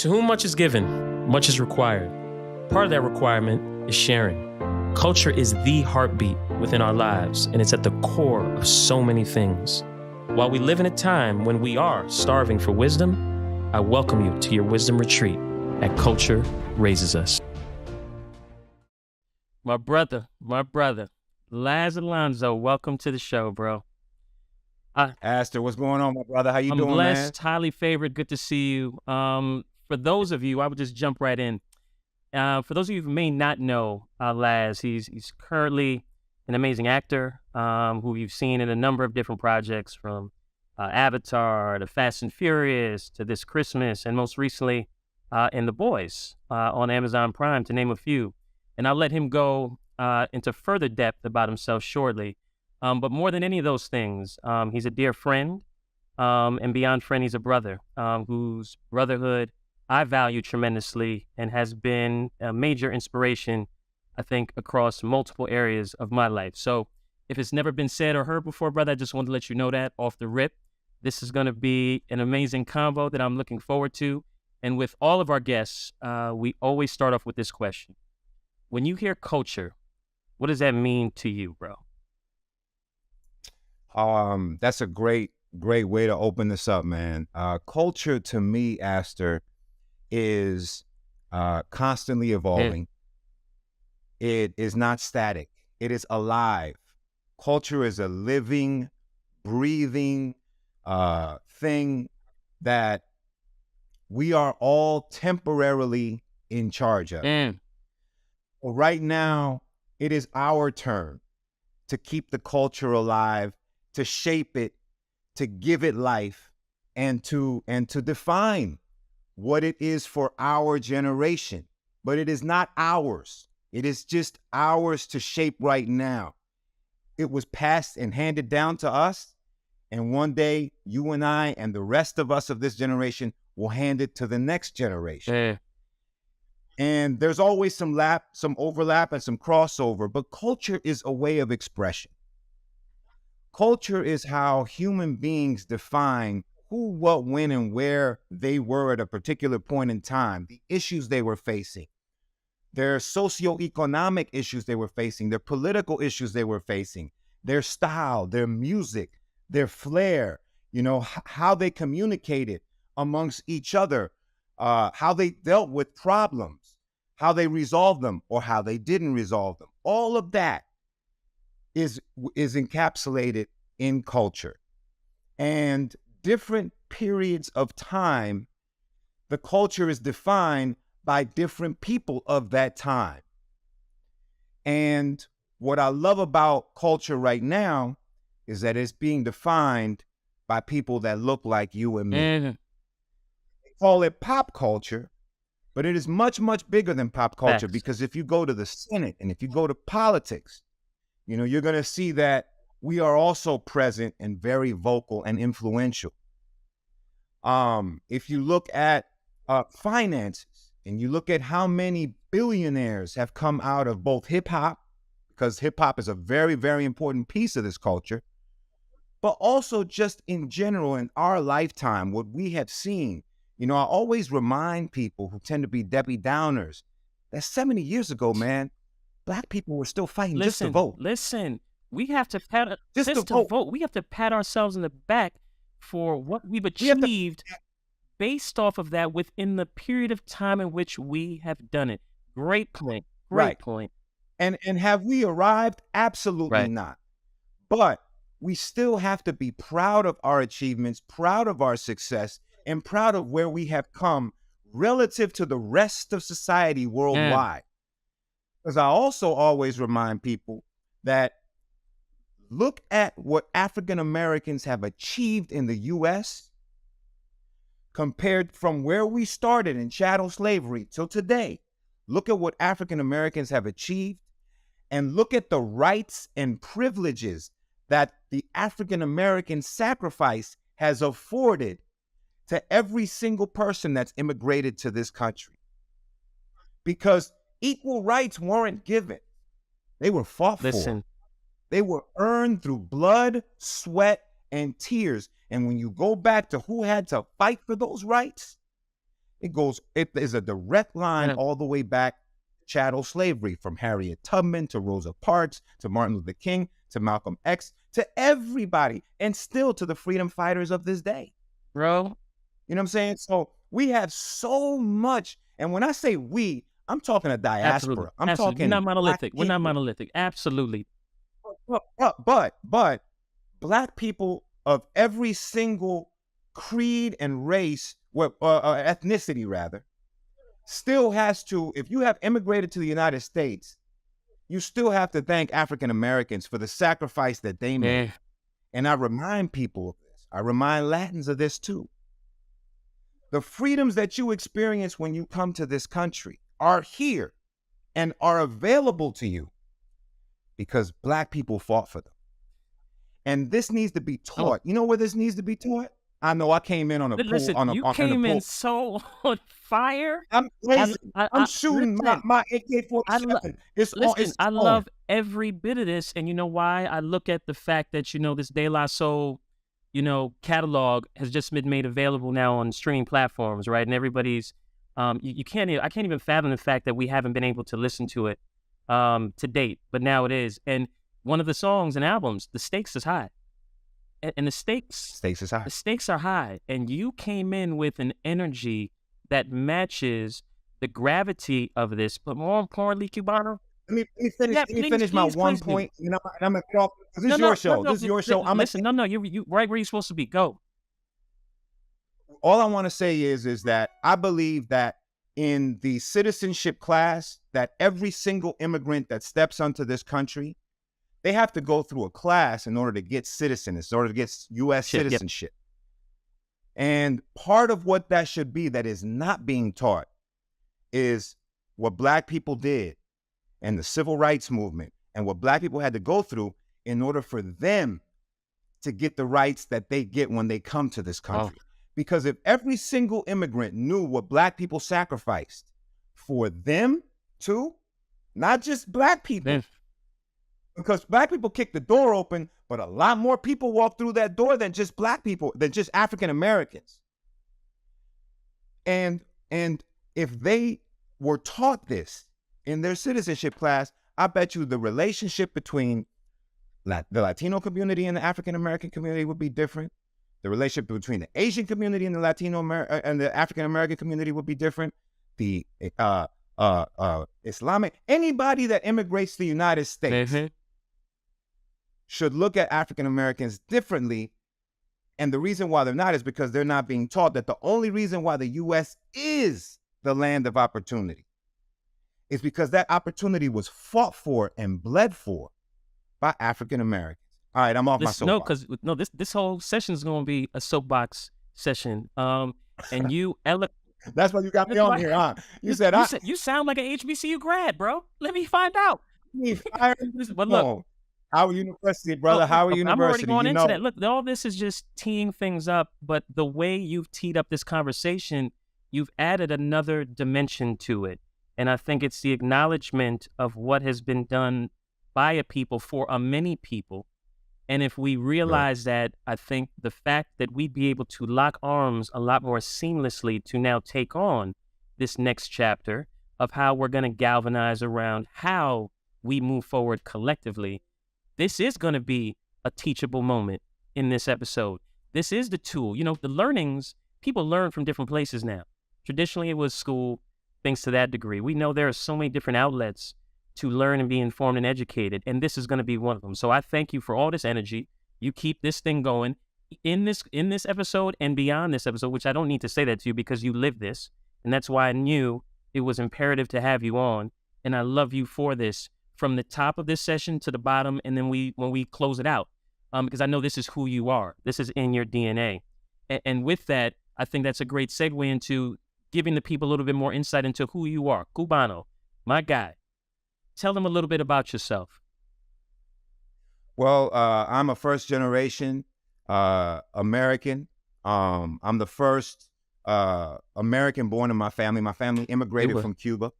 To whom much is given, much is required. Part of that requirement is sharing. Culture is the heartbeat within our lives, and it's at the core of so many things. While we live in a time when we are starving for wisdom, I welcome you to your wisdom retreat at Culture Raises Us. My brother, Laz Alonso, welcome to the show, bro. Astor, what's going on, my brother? How you doing, I'm blessed, man? highly favored. Good to see you. For those of you, I would just jump right in. For those of you who may not know Laz, he's currently an amazing actor who you've seen in a number of different projects, from Avatar to Fast and Furious to This Christmas, and most recently in The Boys on Amazon Prime, to name a few. And I'll let him go into further depth about himself shortly. But more than any of those things, he's a dear friend, and beyond friend, he's a brother whose brotherhood I value tremendously and has been a major inspiration, I think, across multiple areas of my life. So if it's never been said or heard before, brother, I just wanted to let you know that off the rip. This is going to be an amazing convo that I'm looking forward to. And with all of our guests, we always start off with this question. When you hear culture, what does that mean to you, bro? That's a great way to open this up, man. Culture to me, Astor, is constantly evolving. It is not static. It is alive. Culture is a living, breathing thing that we are all temporarily in charge of. Well, right now, it is our turn to keep the culture alive, to shape it, to give it life, and to define what it is for our generation. But it is not ours. It is just ours to shape right now. It was passed and handed down to us, and one day you and I and the rest of us of this generation will hand it to the next generation. And there's always some overlap and some crossover, but culture is a way of expression. Culture is how human beings define who, what, when, and where they were at a particular point in time, the issues they were facing, their socioeconomic issues they were facing, their political issues they were facing, their style, their music, their flair, how they communicated amongst each other, how they dealt with problems, how they resolved them or how they didn't resolve them. All of that is encapsulated in culture. And different periods of time, the culture is defined by different people of that time. And what I love about culture right now is that it's being defined by people that look like you and me. They call it pop culture, but it is much, much bigger than pop culture. Because if you go to the Senate and if you go to politics, you're going to see that we are also present and very vocal and influential. If you look at finances and you look at how many billionaires have come out of both hip hop, because hip hop is a very, very important piece of this culture, but also just in general in our lifetime, what we have seen. I always remind people who tend to be Debbie Downers that 70 years ago, man, Black people were still fighting just to vote. Listen, we have to pat vote. We have to pat ourselves in the back for what we've achieved based off of that within the period of time in which we have done it. Great point. Great point. And have we arrived? Absolutely not. But we still have to be proud of our achievements, proud of our success, and proud of where we have come relative to the rest of society worldwide. Because I also always remind people that look at what African Americans have achieved in the U.S. compared from where we started in chattel slavery till today. Look at what African Americans have achieved, and look at the rights and privileges that the African American sacrifice has afforded to every single person that's immigrated to this country. Because equal rights weren't given. They were fought for. They were earned through blood, sweat, and tears. And when you go back to who had to fight for those rights, It is a direct line Yeah. all the way back to chattel slavery, from Harriet Tubman to Rosa Parks to Martin Luther King to Malcolm X to everybody, and still to the freedom fighters of this day. Bro, You know what I'm saying? So we have so much. And when I say we, I'm talking a absolutely. diaspora. I'm Absolutely. We're talking not black monolithic. We're not people. monolithic. Absolutely. But black people of every single creed and race, ethnicity rather, still has to, if you have immigrated to the United States, you still have to thank African Americans for the sacrifice that they made. Yeah. And I remind people of this. I remind Latins of this too. The freedoms that you experience when you come to this country are here and are available to you because black people fought for them. And this needs to be Oh, taught. You know where this needs to be taught? I know I came in on a pool listen, you in the came in pool. so on fire. I'm I, crazy. I'm I shooting listen. my I love. AK-47. It's on. Listen, It's I on. love every bit of this, and you know why? I look at the fact that this De La Soul, catalog has just been made available now on streaming platforms, right? And everybody's, you can't, I can't even fathom the fact that we haven't been able to listen to it, to date, but now it is. And one of the songs and albums, the stakes is high, and Stakes is high. the stakes are high, and you came in with an energy that matches the gravity of this, but more importantly, Cubano. Let me finish. Yeah, Let me please, finish my please, one please do. point. And I'm gonna get off. This No, is your no, no, show. no. This is your show. Listen, no, you right where you're supposed to be. Go. All I want to say is that I believe that in the citizenship class, that every single immigrant that steps onto this country, they have to go through a class in order to get citizenship, in order to get U.S. Shit, yep. citizenship. And part of what that should be that is not being taught is what black people did and the civil rights movement and what black people had to go through in order for them to get the rights that they get when they come to this country. Oh. Because if every single immigrant knew what black people sacrificed for them too, not just black people, Man. because black people kicked the door open, but a lot more people walk through that door than just black people, than just African Americans. And if they were taught this in their citizenship class, I bet you the relationship between the Latino community and the African American community would be different. The relationship between the Asian community and the and the African American community would be different. The Islamic, anybody that immigrates to the United States should look at African Americans differently. And the reason why they're not is because they're not being taught that the only reason why the U.S. is the land of opportunity is because that opportunity was fought for and bled for by African Americans. All right, I'm off my soapbox. This whole session is going to be a soapbox session. And you That's why you got me on here, huh? You said you sound like an HBCU grad, bro. Let me find out. But look, Howard University, brother. Howard University. I'm already going into that. Look, all this is just teeing things up, but the way you've teed up this conversation, you've added another dimension to it. And I think it's the acknowledgement of what has been done by a people for a many people. And if we realize that, I think the fact that we'd be able to lock arms a lot more seamlessly to now take on this next chapter of how we're going to galvanize around how we move forward collectively. This is going to be a teachable moment in this episode. This is the tool. The learnings, people learn from different places now. Traditionally, it was school, things to that degree. We know there are so many different outlets to learn and be informed and educated, and this is going to be one of them. So I thank you for all this energy. You keep this thing going in this episode and beyond this episode, which I don't need to say that to you because you live this, and that's why I knew it was imperative to have you on, and I love you for this, from the top of this session to the bottom, and then when we close it out, because I know this is who you are. This is in your DNA. And with that, I think that's a great segue into giving the people a little bit more insight into who you are. Cubano, my guy. Tell them a little bit about yourself. Well, I'm a first generation American. I'm the first American born in my family. My family immigrated from Cuba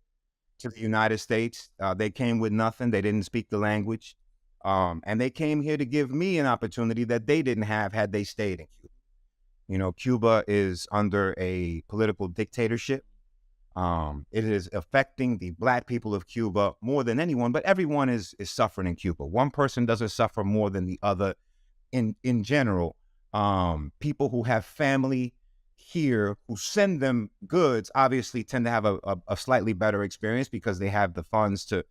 to the United States. They came with nothing. They didn't speak the language. And they came here to give me an opportunity that they didn't have had they stayed in Cuba. Cuba is under a political dictatorship. It is affecting the Black people of Cuba more than anyone, but everyone is suffering in Cuba. One person doesn't suffer more than the other in general. People who have family here who send them goods obviously tend to have a slightly better experience because they have the funds to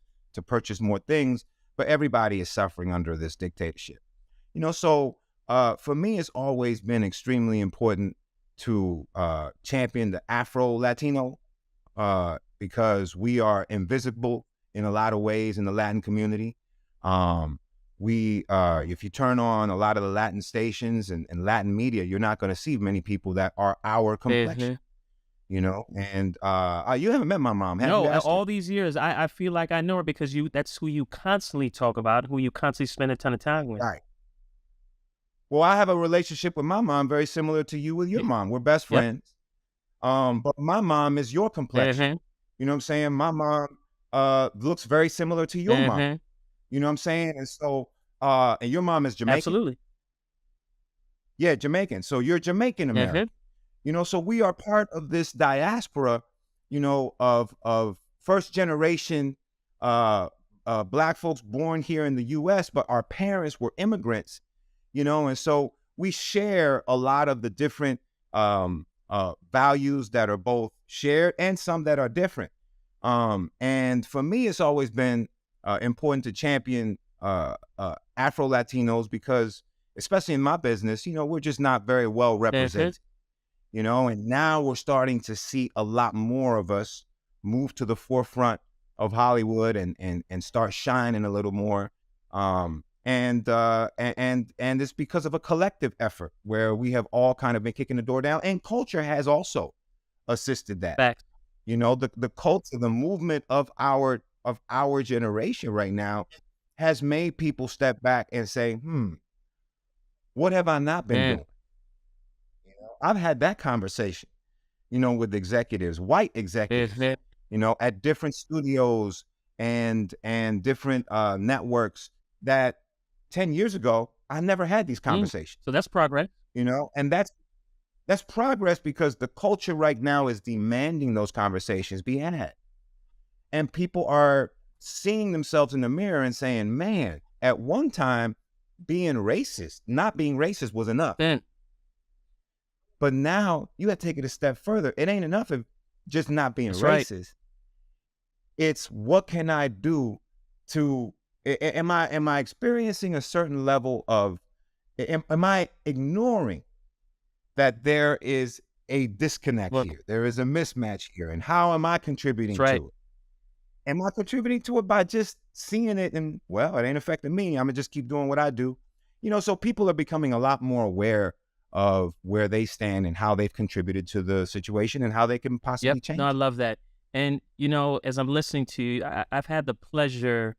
purchase more things, but everybody is suffering under this dictatorship. So for me, it's always been extremely important to champion the Afro-Latino because we are invisible in a lot of ways in the Latin community. If you turn on a lot of the Latin stations and Latin media, you're not going to see many people that are our complexion, and you haven't met my mom, have No, you, Esther? all these years, I feel like I know her because that's who you constantly talk about, who you constantly spend a ton of time with. Right. Well, I have a relationship with my mom very similar to you with your mom. We're best Yep. friends. But my mom is your complexion. You know what I'm saying? My mom looks very similar to your mom. You know what I'm saying? And so, and your mom is Jamaican. Absolutely. Yeah, Jamaican. So you're Jamaican American. So we are part of this diaspora, of first generation Black folks born here in the U.S., but our parents were immigrants, and so we share a lot of the different values that are both shared and some that are different. And for me, it's always been important to champion Afro-Latinos because, especially in my business, we're just not very well represented. And now we're starting to see a lot more of us move to the forefront of Hollywood and start shining a little more. And it's because of a collective effort where we have all kind of been kicking the door down, and culture has also assisted that. Facts. The culture, the movement of our generation right now has made people step back and say, what have I not been doing? I've had that conversation, with executives, white executives, at different studios and different networks that 10 years ago, I never had these conversations. So that's progress. And that's progress because the culture right now is demanding those conversations be had. And people are seeing themselves in the mirror and saying, man, at one time, not being racist was enough. But now you got to take it a step further. It ain't enough of just not being racist. Right. It's what can I do to, am I experiencing a certain level of, am I ignoring that there is a disconnect here? There is a mismatch here. And how am I contributing to it? Am I contributing to it by just seeing it and, well, it ain't affecting me. I'm going to just keep doing what I do. So people are becoming a lot more aware of where they stand and how they've contributed to the situation and how they can possibly change. No, I love that. And, as I'm listening to you, I've had the pleasure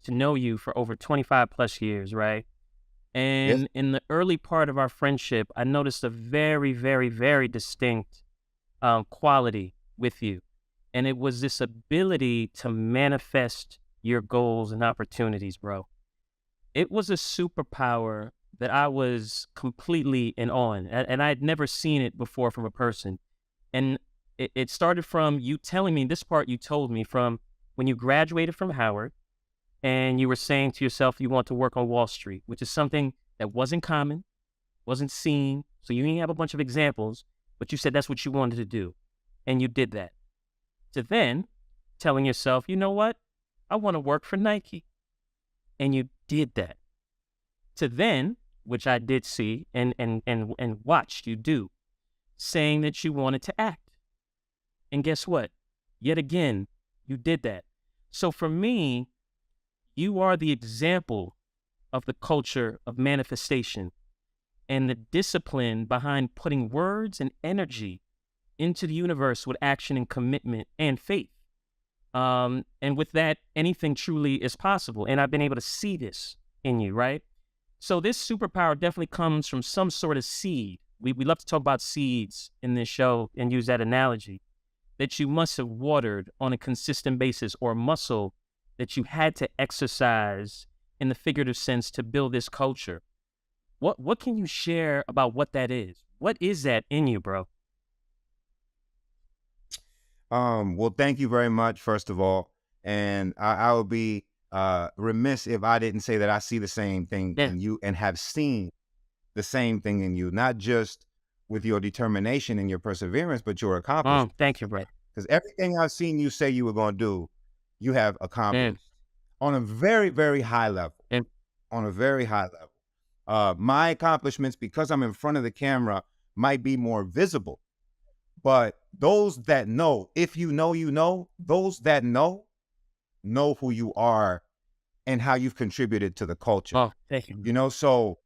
to know you for over 25 plus years, right? And in the early part of our friendship, I noticed a very, very, very distinct quality with you. And it was this ability to manifest your goals and opportunities, bro. It was a superpower that I was completely in awe in, and I had never seen it before from a person. And it started from you telling me, this part you told me from when you graduated from Howard, and you were saying to yourself you want to work on Wall Street, which is something that wasn't common, wasn't seen, so you didn't have a bunch of examples, but you said that's what you wanted to do, and you did that. To then telling yourself, you know what, I want to work for Nike, and you did that. To then, which I did see and watched you do, saying that you wanted to act. And guess what? Yet again, you did that. So for me, you are the example of the culture of manifestation and the discipline behind putting words and energy into the universe with action and commitment and faith. And with that, anything truly is possible. And I've been able to see this in you, right? So this superpower definitely comes from some sort of seed. We love to talk about seeds in this show and use that analogy that you must have watered on a consistent basis, or muscle that you had to exercise in the figurative sense to build this culture. What can you share about what that is? What is that in you, bro? Well, thank you very much, first of all. And I would be remiss if I didn't say that I see the same thing Yeah. in you and have seen the same thing in you, not just with your determination and your perseverance, but your accomplishment. Thank you, bro. Because everything I've seen you say you were going to do, you have Mm, accomplished on a very, very high level. mm, On a very high level. My accomplishments, because I'm in front of the camera, might be more visible. But those that know, if you know, you know, those that know who you are and how you've contributed to the culture. oh, thank you. You know, so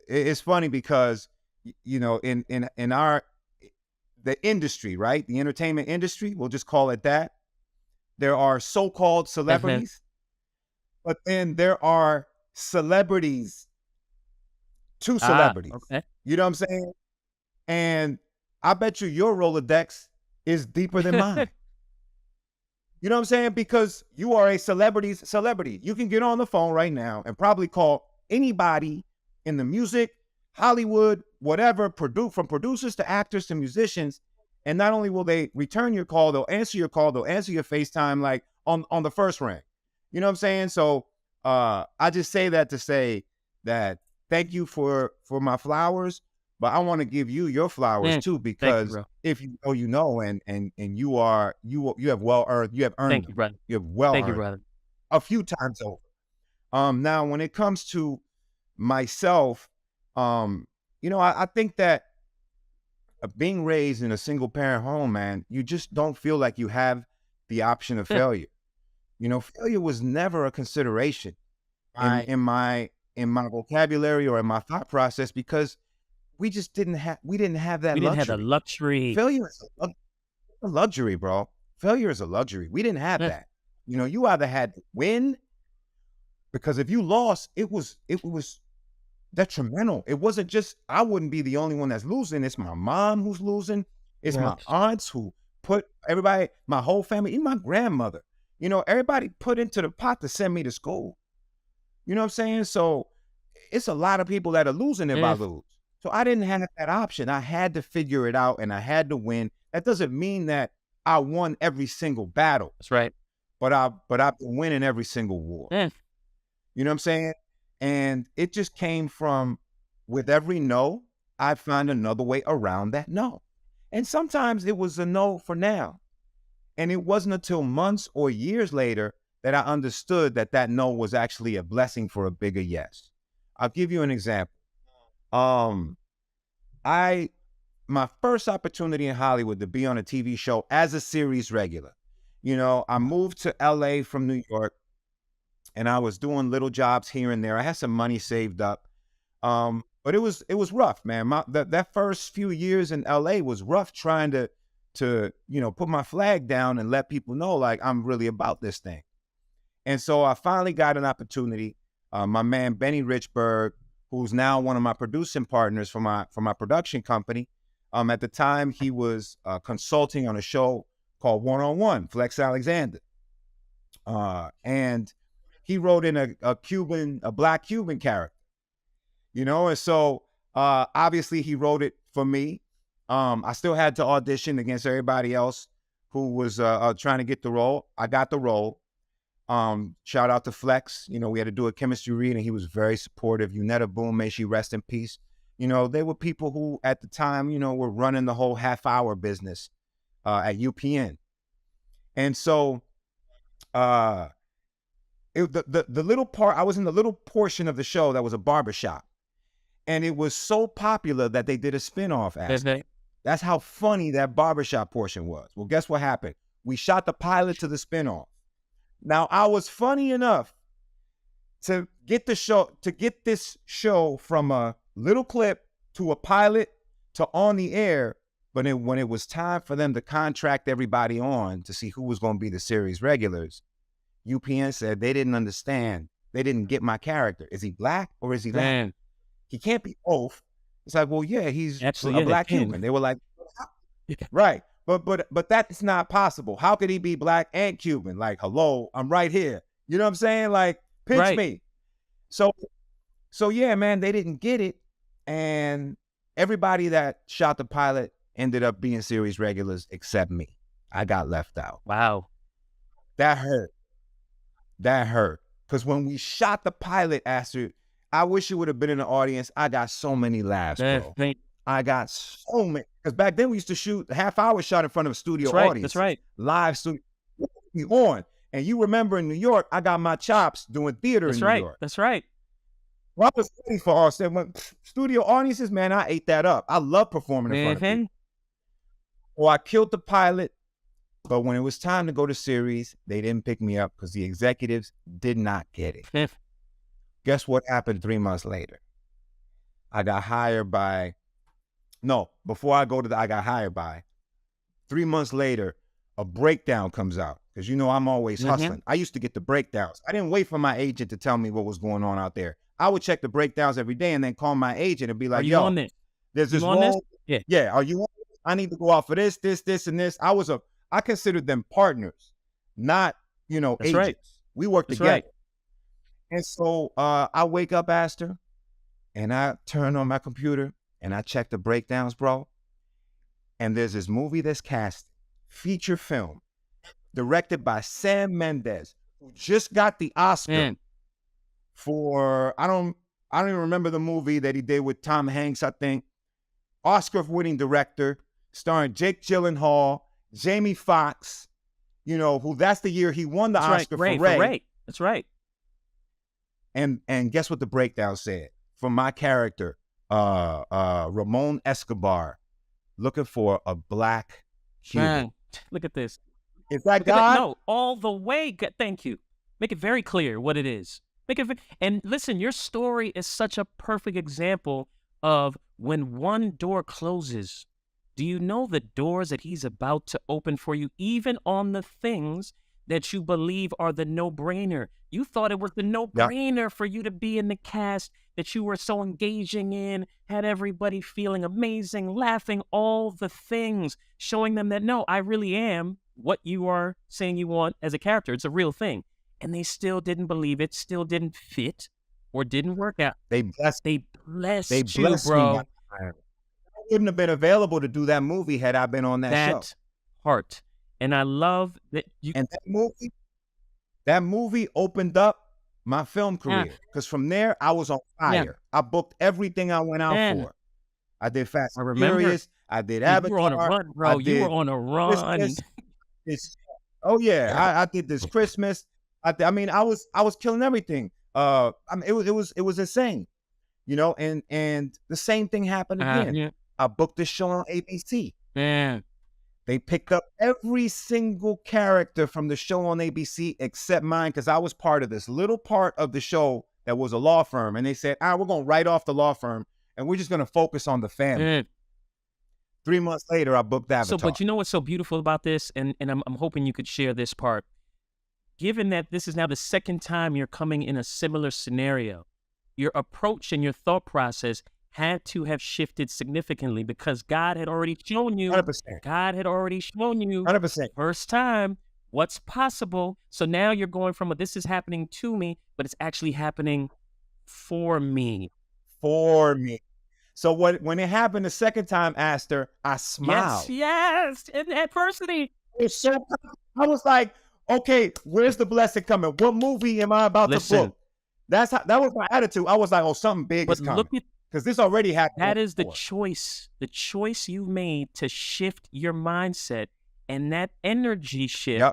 it's funny because you know, in our the industry, right? The entertainment industry, we'll just call it that. There are so-called Mhm. celebrities, but then there are celebrities to Ah, celebrities. okay. You know what I'm saying? And I bet you your Rolodex is deeper than mine. You know what I'm saying? Because you are a celebrity's celebrity. You can get on the phone right now and probably call anybody in the music, Hollywood, whatever, from producers to actors to musicians. And not only will they return your call, they'll answer your call, they'll answer your FaceTime like on the first ring. You know what I'm saying? So I just say that to say that thank you for my flowers, but I want to give you your flowers Mm, too, thank you, because bro. if you know, and you have earned Thank you, them. brother. You have well Thank you, earned brother. a few times over. Now when it comes to myself, you know, I think that being raised in a single parent home, man, you just don't feel like you have the option of Yeah, failure. You know, failure was never a consideration in right. in my in my vocabulary or in my thought process because we didn't have that We didn't have the luxury. luxury. Failure is a luxury, bro. Failure is a luxury. We didn't have Yeah, that. You know, you either had to win because if you lost, it was detrimental. It wasn't just I wouldn't be the only one that's losing. It's my mom who's losing. It's yeah. my aunts who put everybody, my whole family, even my grandmother. You know, everybody put into the pot to send me to school. You know what I'm saying? So it's a lot of people that are losing if I Yeah, lose. So I didn't have that option. I had to figure it out and I had to win. That doesn't mean that I won every single battle, that's right. but I've been winning every single war. Yeah, You know what I'm saying? And it just came from with every no, I find another way around that no. And sometimes it was a no for now. And it wasn't until months or years later that I understood that that no was actually a blessing for a bigger yes. I'll give you an example. Um, I my first opportunity in Hollywood to be on a TV show as a series regular. You know, I moved to LA from New York and I was doing little jobs here and there. I had some money saved up. But it was rough, man. That first few years in LA was rough trying to you know put my flag down and let people know like I'm really about this thing. And so I finally got an opportunity. My man Benny Richburg, who's now one of my producing partners for my production company. At the time, he was consulting on a show called One on One, Flex Alexander, and he wrote in a black Cuban character, you know, and so obviously he wrote it for me. I still had to audition against everybody else who was trying to get the role. I got the role. Shout out to Flex. You know, we had to do a chemistry read and he was very supportive. Unetta Boom, may she rest in peace. You know, they were people who at the time, you know, were running the whole half-hour business at UPN. And so uh the little part, I was in the little portion of the show that was a barbershop. And it was so popular that they did a spinoff, that's Aster. right. That's how funny that barbershop portion was. Well, guess what happened? We shot the pilot to the spinoff. Now, I was funny enough to get this show from a little clip to a pilot to on the air. But when it was time for them to contract everybody on to see who was going to be the series regulars, UPN said they didn't understand. They didn't get my character. Is he black or is he Latin? Man, He can't be both. It's like, well, yeah, he's actually, a yeah, they black can. Cuban. They were like, right. But that's not possible. How could he be black and Cuban? Like, hello, I'm right here. You know what I'm saying? Like, pinch Right. me. So yeah, man, they didn't get it. And Everybody that shot the pilot ended up being series regulars except me. I got left out. Wow. That hurt. That hurt. Because when we shot the pilot, Astrid, I wish you would have been in the audience. I got so many laughs, bro. I got so many. Because back then we used to shoot half-hour shot in front of a studio audience. That's right. Live studio on. And you remember in New York, I got my chops doing theater in New York. That's right. Well, I was ready for all when studio audiences, man, I ate that up. I love performing in front of people. Well, I killed the pilot, but when it was time to go to series, they didn't pick me up because the executives did not get it. Guess what happened 3 months later? I got hired by, no, before I go to I got hired by, 3 months later, a breakdown comes out. Because you know I'm always hustling. I used to get the breakdowns. I didn't wait for my agent to tell me what was going on out there. I would check the breakdowns every day and then call my agent and be like, yo, there's this role. Yeah, are you on this? I need to go out for this, and this. I considered them partners, not, agents. Right. We work together. Right. And so I wake up, Astor, and I turn on my computer and I check the breakdowns, bro. And there's this movie that's cast, feature film, directed by Sam Mendes, who just got the Oscar for, I don't even remember the movie that he did with Tom Hanks, I think. Oscar-winning director, starring Jake Gyllenhaal, Jamie Foxx, who that's the year he won the Oscar for Ray. That's right. And guess what the breakdown said? For my character, Ramon Escobar, looking for a black Cuban. Look at this. Is that God? No, all the way. Thank you. Make it very clear what it is. And listen, your story is such a perfect example of when one door closes, do you know the doors that he's about to open for you, even on the things that you believe are the no-brainer? You thought it was the no-brainer for you to be in the cast that you were so engaging in, had everybody feeling amazing, laughing, all the things, showing them that, no, I really am what you are saying you want as a character. It's a real thing. And they still didn't believe it, still didn't fit, or didn't work out. They blessed you, bro. I wouldn't have been available to do that movie had I been on that show. Part. And I love that you. And that movie opened up my film career. Because from there, I was on fire. I booked everything I went out for. I did Fast and Furious. I did Avatar. You were on a run, bro. You were on a run. I did this Christmas. I was killing everything. It was insane, and the same thing happened again. I booked this show on ABC. They picked up every single character from the show on ABC except mine, because I was part of this little part of the show that was a law firm. And they said, we're going to write off the law firm and we're just going to focus on the family. 3 months later, I booked Avatar. But you know what's so beautiful about this? And I'm hoping you could share this part. Given that this is now the second time you're coming in a similar scenario, your approach and your thought process had to have shifted significantly, because God had already shown you. 100%. God had already shown you. 100%. First time what's possible. So now you're going from this is happening to me, but it's actually happening for me. For me. So when it happened the second time, Astor, I smiled. Yes. In adversity. I was like, okay, where's the blessing coming? What movie am I about to book? That was my attitude. I was like, something big is coming. Because this already happened. That is the choice you made to shift your mindset, and that energy shift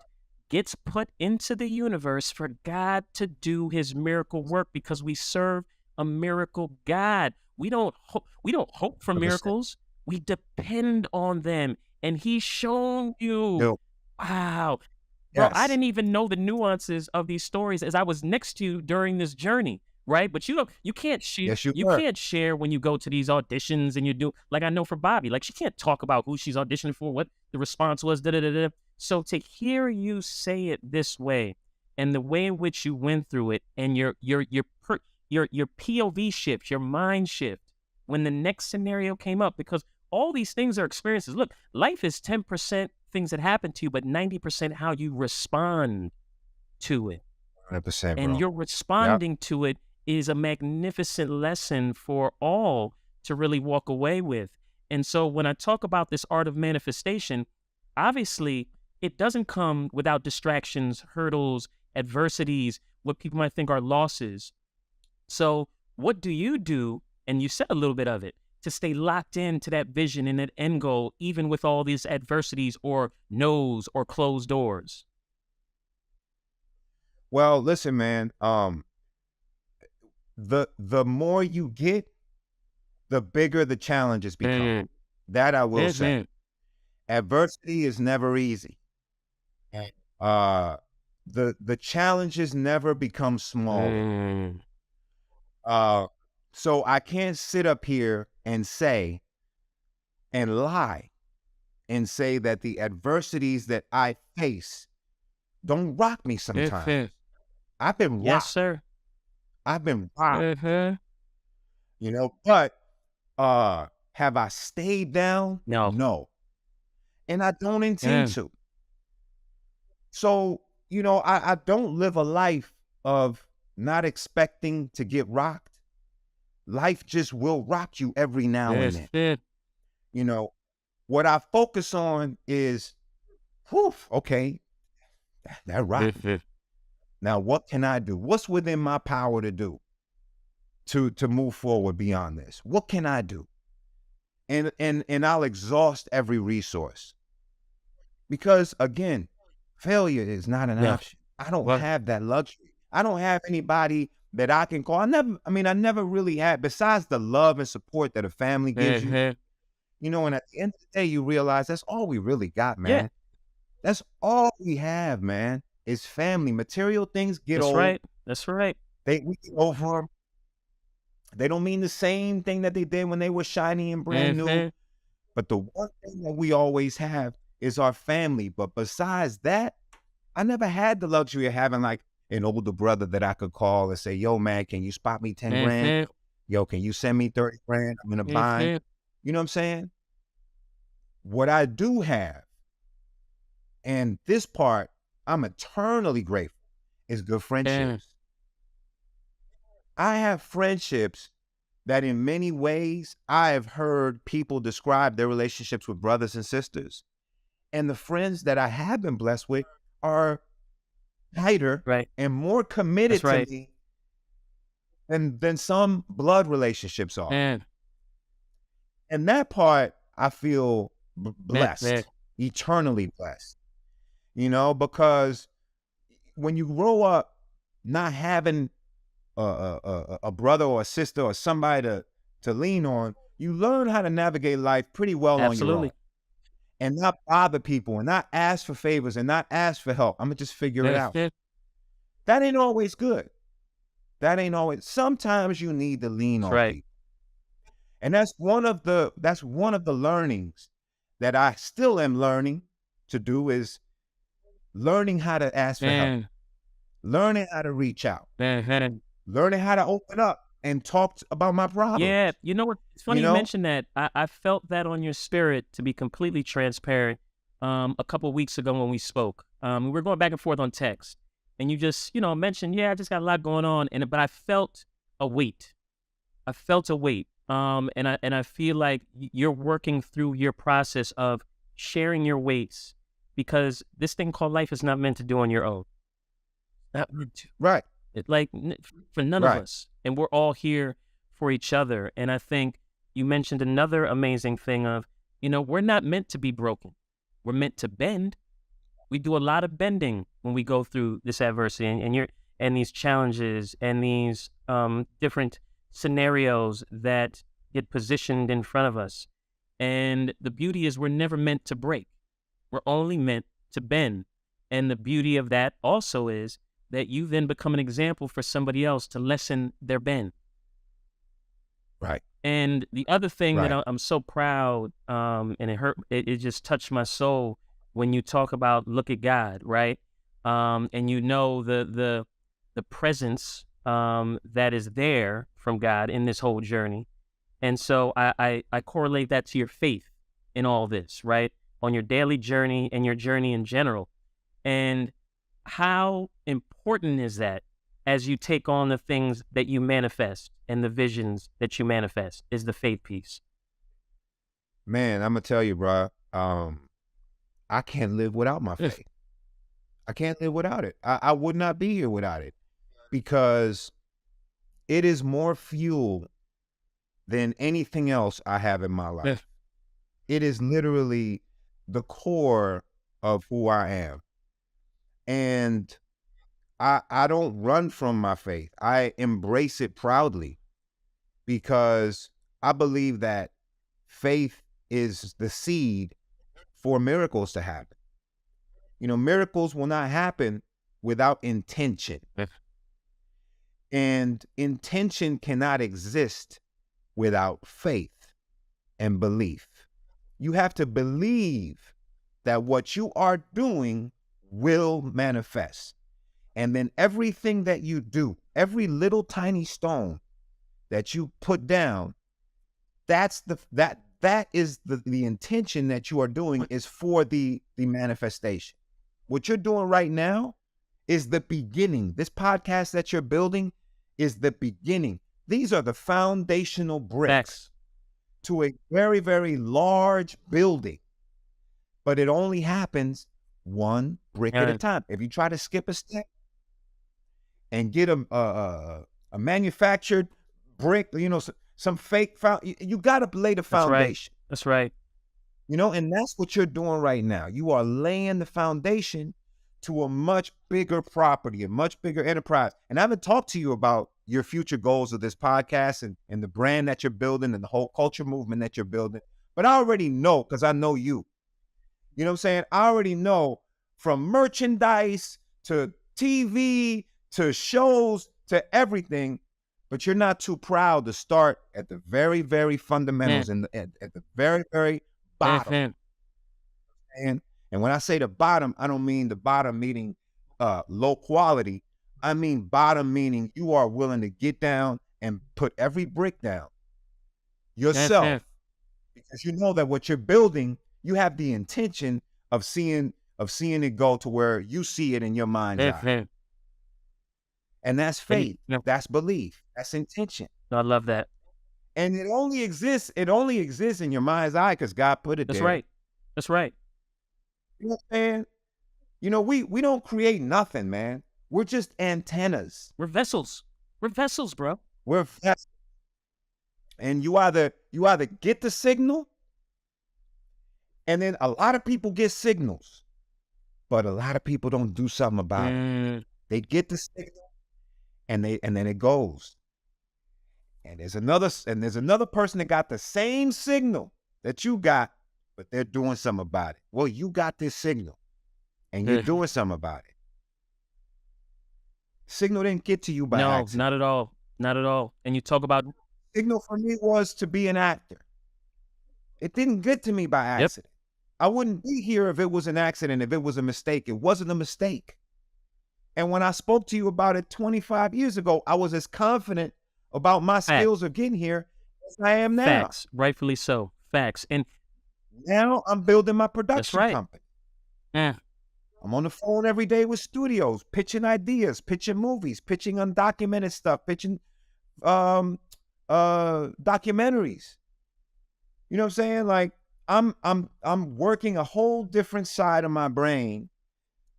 gets put into the universe for God to do his miracle work, because we serve a miracle God. We don't hope for miracles. We depend on them. And he's shown you. Wow. Bro, I didn't even know the nuances of these stories as I was next to you during this journey, right? But you can't share. Yes, you can't share when you go to these auditions and you do, like I know for Bobby, like she can't talk about who she's auditioning for, what the response was, da-da-da-da. So to hear you say it this way, and the way in which you went through it, and your POV shift, your mind shift, when the next scenario came up, because all these things are experiences. Look, life is 10% things that happen to you, but 90% how you respond to it. 100%, and bro. Your responding to it is a magnificent lesson for all to really walk away with. And so when I talk about this art of manifestation, obviously it doesn't come without distractions, hurdles, adversities, what people might think are losses. So what do you do? And you said a little bit of it, to stay locked into that vision and that end goal, even with all these adversities or no's or closed doors. Well, listen, man. The more you get, the bigger the challenges become. Mm, That I will yes, say. man. Adversity is never easy. And, the challenges never become smaller. Mm, Uh, so I can't sit up here and say and lie and say that the adversities that I face don't rock me yes, sometimes. yes. I've been Yes, rocked. sir. I've been rocked, Uh-huh. but have I stayed down? No. No. And I don't intend Mm, to. So, I don't live a life of not expecting to get rocked. Life just will rock you every now and yes, then. yes. You know, what I focus on is, whew, okay, that Yes, rocked me. yes. Now, what can I do? What's within my power to do to move forward beyond this? What can I do? And I'll exhaust every resource because again, failure is not an No. option. I don't Well, have that luxury. I don't have anybody that I can call. I never really had, besides the love and support that a family gives you, uh-huh. and at the end of the day, you realize that's all we really got, Yeah, man. That's all we have, man, is family. Material things get that's old. right. That's right. We get over 'em. They don't mean the same thing that they did when they were shiny and brand new. Uh-huh. But the one thing that we always have is our family. But besides that, I never had the luxury of having like an older brother that I could call and say, yo, man, can you spot me 10 grand? Uh-huh. Yo, can you send me 30 grand? I'm in a bind. Uh-huh. You know what I'm saying? What I do have, and this part I'm eternally grateful, is good Uh, friendships. I have friendships that in many ways I have heard people describe their relationships with brothers and sisters. And the friends that I have been blessed with are tighter right. and more That's committed to right. me than some blood relationships are. And And that part I feel man, man. blessed, eternally blessed, because when you grow up not having a brother or a sister or somebody to lean on, you learn how to navigate life pretty well on your own Absolutely. and not bother people and not ask for favors and not ask for help. I'm gonna just figure it Yes, out. yes. That ain't always good. That ain't always. Sometimes you need to lean That's on right. people, and that's one of the learnings that I still am learning to do is learning how to ask for help, Man, learning how to reach out, man, man. learning how to open up and talk about my Yeah, problems. you know what? It's You funny you know, mentioned that. I felt that on your spirit, to be completely transparent, a couple weeks ago when we spoke. We were going back and forth on text, and you just, mentioned, yeah, I just got a lot going on, but I felt a weight. I felt a weight. And I feel like you're working through your process of sharing your weights, because this thing called life is not meant to do on your own. Not meant to. right, For none of right, us, and we're all here for each other. And I think you mentioned another amazing thing of, we're not meant to be broken. We're meant to bend. We do a lot of bending when we go through this adversity and these challenges and these different scenarios that get positioned in front of us. And the beauty is we're never meant to break. We're only meant to bend. And the beauty of that also is that you then become an example for somebody else to lessen their bend. right, And the other thing that right, I'm so proud, and it just touched my soul when you talk about look at God, right? And the presence that is there from God in this whole journey. And so I correlate that to your faith in all this, right? On your daily journey and your journey in general. And how important is that as you take on the things that you manifest and the visions that you manifest is the faith piece. Man, I'm gonna tell you, bro. I can't live without my Yes. faith. I can't live without it. I would not be here without it because it is more fuel than anything else I have in my life. Yes. It is literally the core of who I am. And I don't run from my faith. I embrace it proudly because I believe that faith is the seed for miracles to happen. You know, miracles will not happen without intention. Yes. And intention cannot exist without faith and belief. You have to believe that what you are doing will manifest. And then everything that you do, every little tiny stone that you put down, that is the intention that you are doing is for the manifestation. What you're doing right now is the beginning. This podcast that you're building is the beginning. These are the foundational bricks Facts. to a very, very large building. But it only happens one brick at a time. If you try to skip a step and get a manufactured brick, you know, some fake you got to lay the foundation. That's right. You know, and that's what you're doing right now. You are laying the foundation to a much bigger property, a much bigger enterprise. And I haven't talked to you about your future goals of this podcast and the brand that you're building and the whole culture movement that you're building. But I already know, because I know you. You know what I'm saying? I already know, from merchandise to TV to shows to everything, but you're not too proud to start at the very, very fundamentals and at the very, very bottom. And when I say the bottom, I don't mean the bottom meaning low quality. I mean bottom meaning you are willing to get down and put every brick down yourself, because you know that what you're building, you have the intention of seeing it go to where you see it in your mind's eye. And that's faith. That's belief. That's intention. I love that. And it only exists in your mind's eye because God put it there. That's right. You know what I'm saying? You know, we don't create nothing, man. We're just antennas. We're vessels. We're vessels, bro. We're vessels. And you either get the signal, and then a lot of people get signals, but a lot of people don't do something about it. They get the signal, and then it goes. And there's another person that got the same signal that you got, but they're doing something about it. Well, you got this signal, and you're doing something about it. Signal didn't get to you by accident. No, not at all. Not at all. And you talk about... Signal for me was to be an actor. It didn't get to me by accident. I wouldn't be here if it was an accident, if it was a mistake. It wasn't a mistake. And when I spoke to you about it 25 years ago, I was as confident about my skills of getting here as I am now. Facts. Rightfully so. Facts. And now I'm building my production company. Yeah. I'm on the phone every day with studios, pitching ideas, pitching movies, pitching undocumented stuff, pitching documentaries. You know what I'm saying? Like I'm working a whole different side of my brain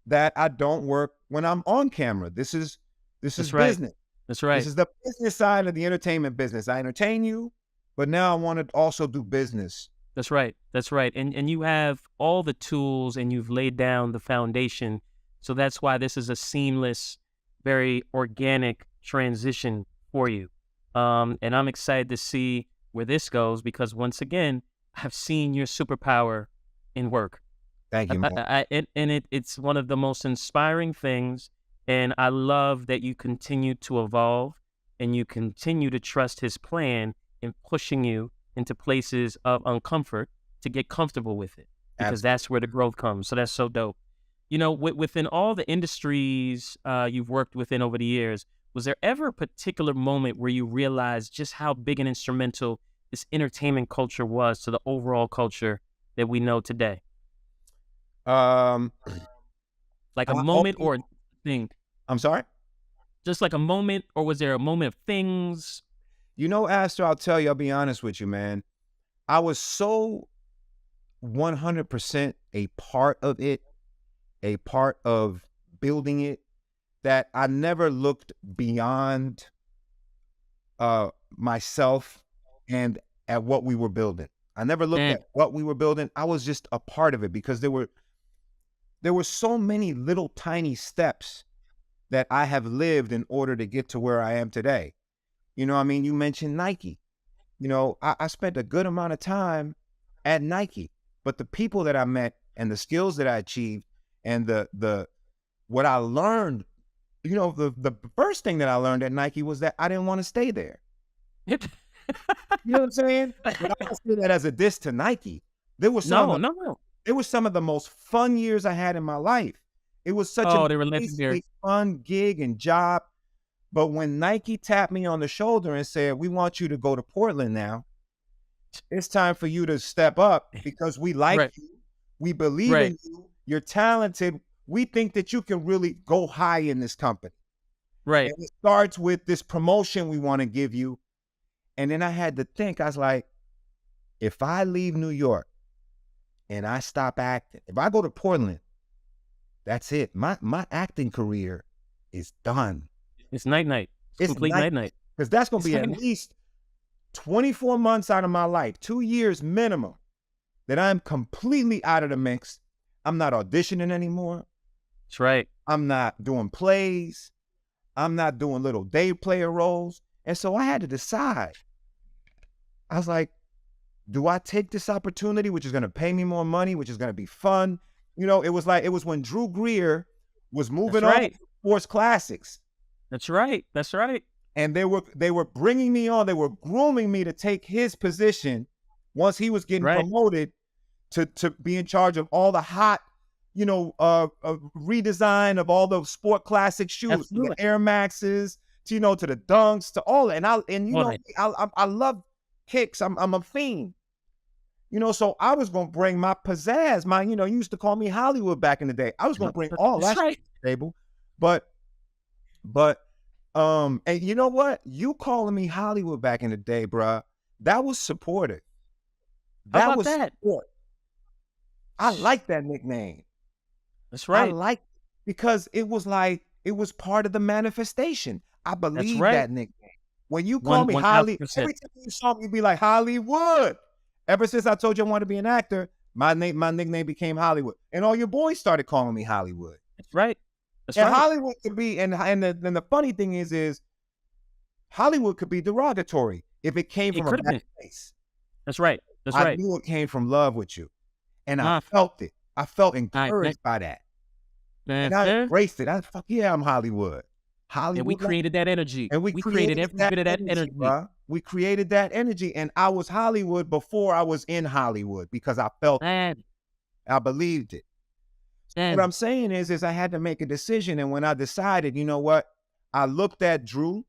that I don't work when I'm on camera. This is business. That's right. This is the business side of the entertainment business. I entertain you, but now I want to also do business. That's right. That's right. And you have all the tools and you've laid down the foundation. So that's why this is a seamless, very organic transition for you. And I'm excited to see where this goes because once again, I've seen your superpower in work. Thank you, man. It's one of the most inspiring things. And I love that you continue to evolve and you continue to trust his plan in pushing you into places of uncomfort to get comfortable with it because that's where the growth comes. So that's so dope. You know, within all the industries you've worked within over the years, was there ever a particular moment where you realized just how big and instrumental this entertainment culture was to the overall culture that we know today? Like a moment or a thing. I'm sorry? Just like a moment, or was there a moment of things? You know, Astor, I'll tell you, I'll be honest with you, man. I was so 100% a part of it, a part of building it, that I never looked beyond myself and at what we were building. I never looked Mm, at what we were building. I was just a part of it because there were so many little tiny steps that I have lived in order to get to where I am today. You know, I mean, you mentioned Nike. You know, I spent a good amount of time at Nike, but the people that I met and the skills that I achieved and the what I learned, you know, the first thing that I learned at Nike was that I didn't want to stay there. You know what I'm saying? But I don't say that as a diss to Nike. There was some of no, the no, no. it was some of the most fun years I had in my life. It was such an Oh, they were legendary. amazingly fun gig and job. But when Nike tapped me on the shoulder and said, "We want you to go to Portland now. It's time for you to step up because we like Right, you. We believe right, in you. You're talented. We think that you can really go high in this company." right. And it starts with this promotion we want to give you. And then I had to think, I was like, if I leave New York and I stop acting, if I go to Portland, that's it. My acting career is done. It's night night. It's It's complete night night night. because that's going to It's be night at night. least 24 months out of my life, 2 years minimum, that I'm completely out of the mix. I'm not auditioning anymore. That's right. I'm not doing plays. I'm not doing little day player roles. And so I had to decide. I was like, do I take this opportunity, which is going to pay me more money, which is going to be fun? You know, it was when Drew Greer was That's moving on to right. Sports Classics. That's right. That's right. And they were bringing me on, they were grooming me to take his position once he was getting Right. promoted to be in charge of all the hot, redesign of all the sport classic shoes, from the Absolutely. Air Maxes to to the Dunks to all that. And All right. I love kicks. I'm a fiend. So I was gonna bring my pizzazz, you used to call me Hollywood back in the day. I was gonna bring all That's that shit right. to the table, but but and you know what? You calling me Hollywood back in the day, bruh, that was supportive. How That about was that? support. I like that nickname. That's I right. like because it was like it was part of the manifestation. I That's believe right. that nickname. When you call One me one thousand Holly, percent. every time you saw me, you'd be like Hollywood. Ever since I told you I wanted to be an actor, my nickname became Hollywood, and all your boys started calling me Hollywood. That's right. That's And right. Hollywood could be, and the funny thing is Hollywood could be derogatory if it came It from a could have bad been. place. That's right. That's I right. knew it came from love with you, and I Uh, felt it. I felt I, encouraged by that, and I uh, embraced it. Fuck yeah, I'm Hollywood. and we Hollywood, created that energy. and we We created created every that bit of that energy, energy. bro. We created that energy, and I was Hollywood before I was in Hollywood because I felt it. Man, I believed it. What man. I'm saying is I had to make a decision, and when I decided, you know what, I looked at Drew,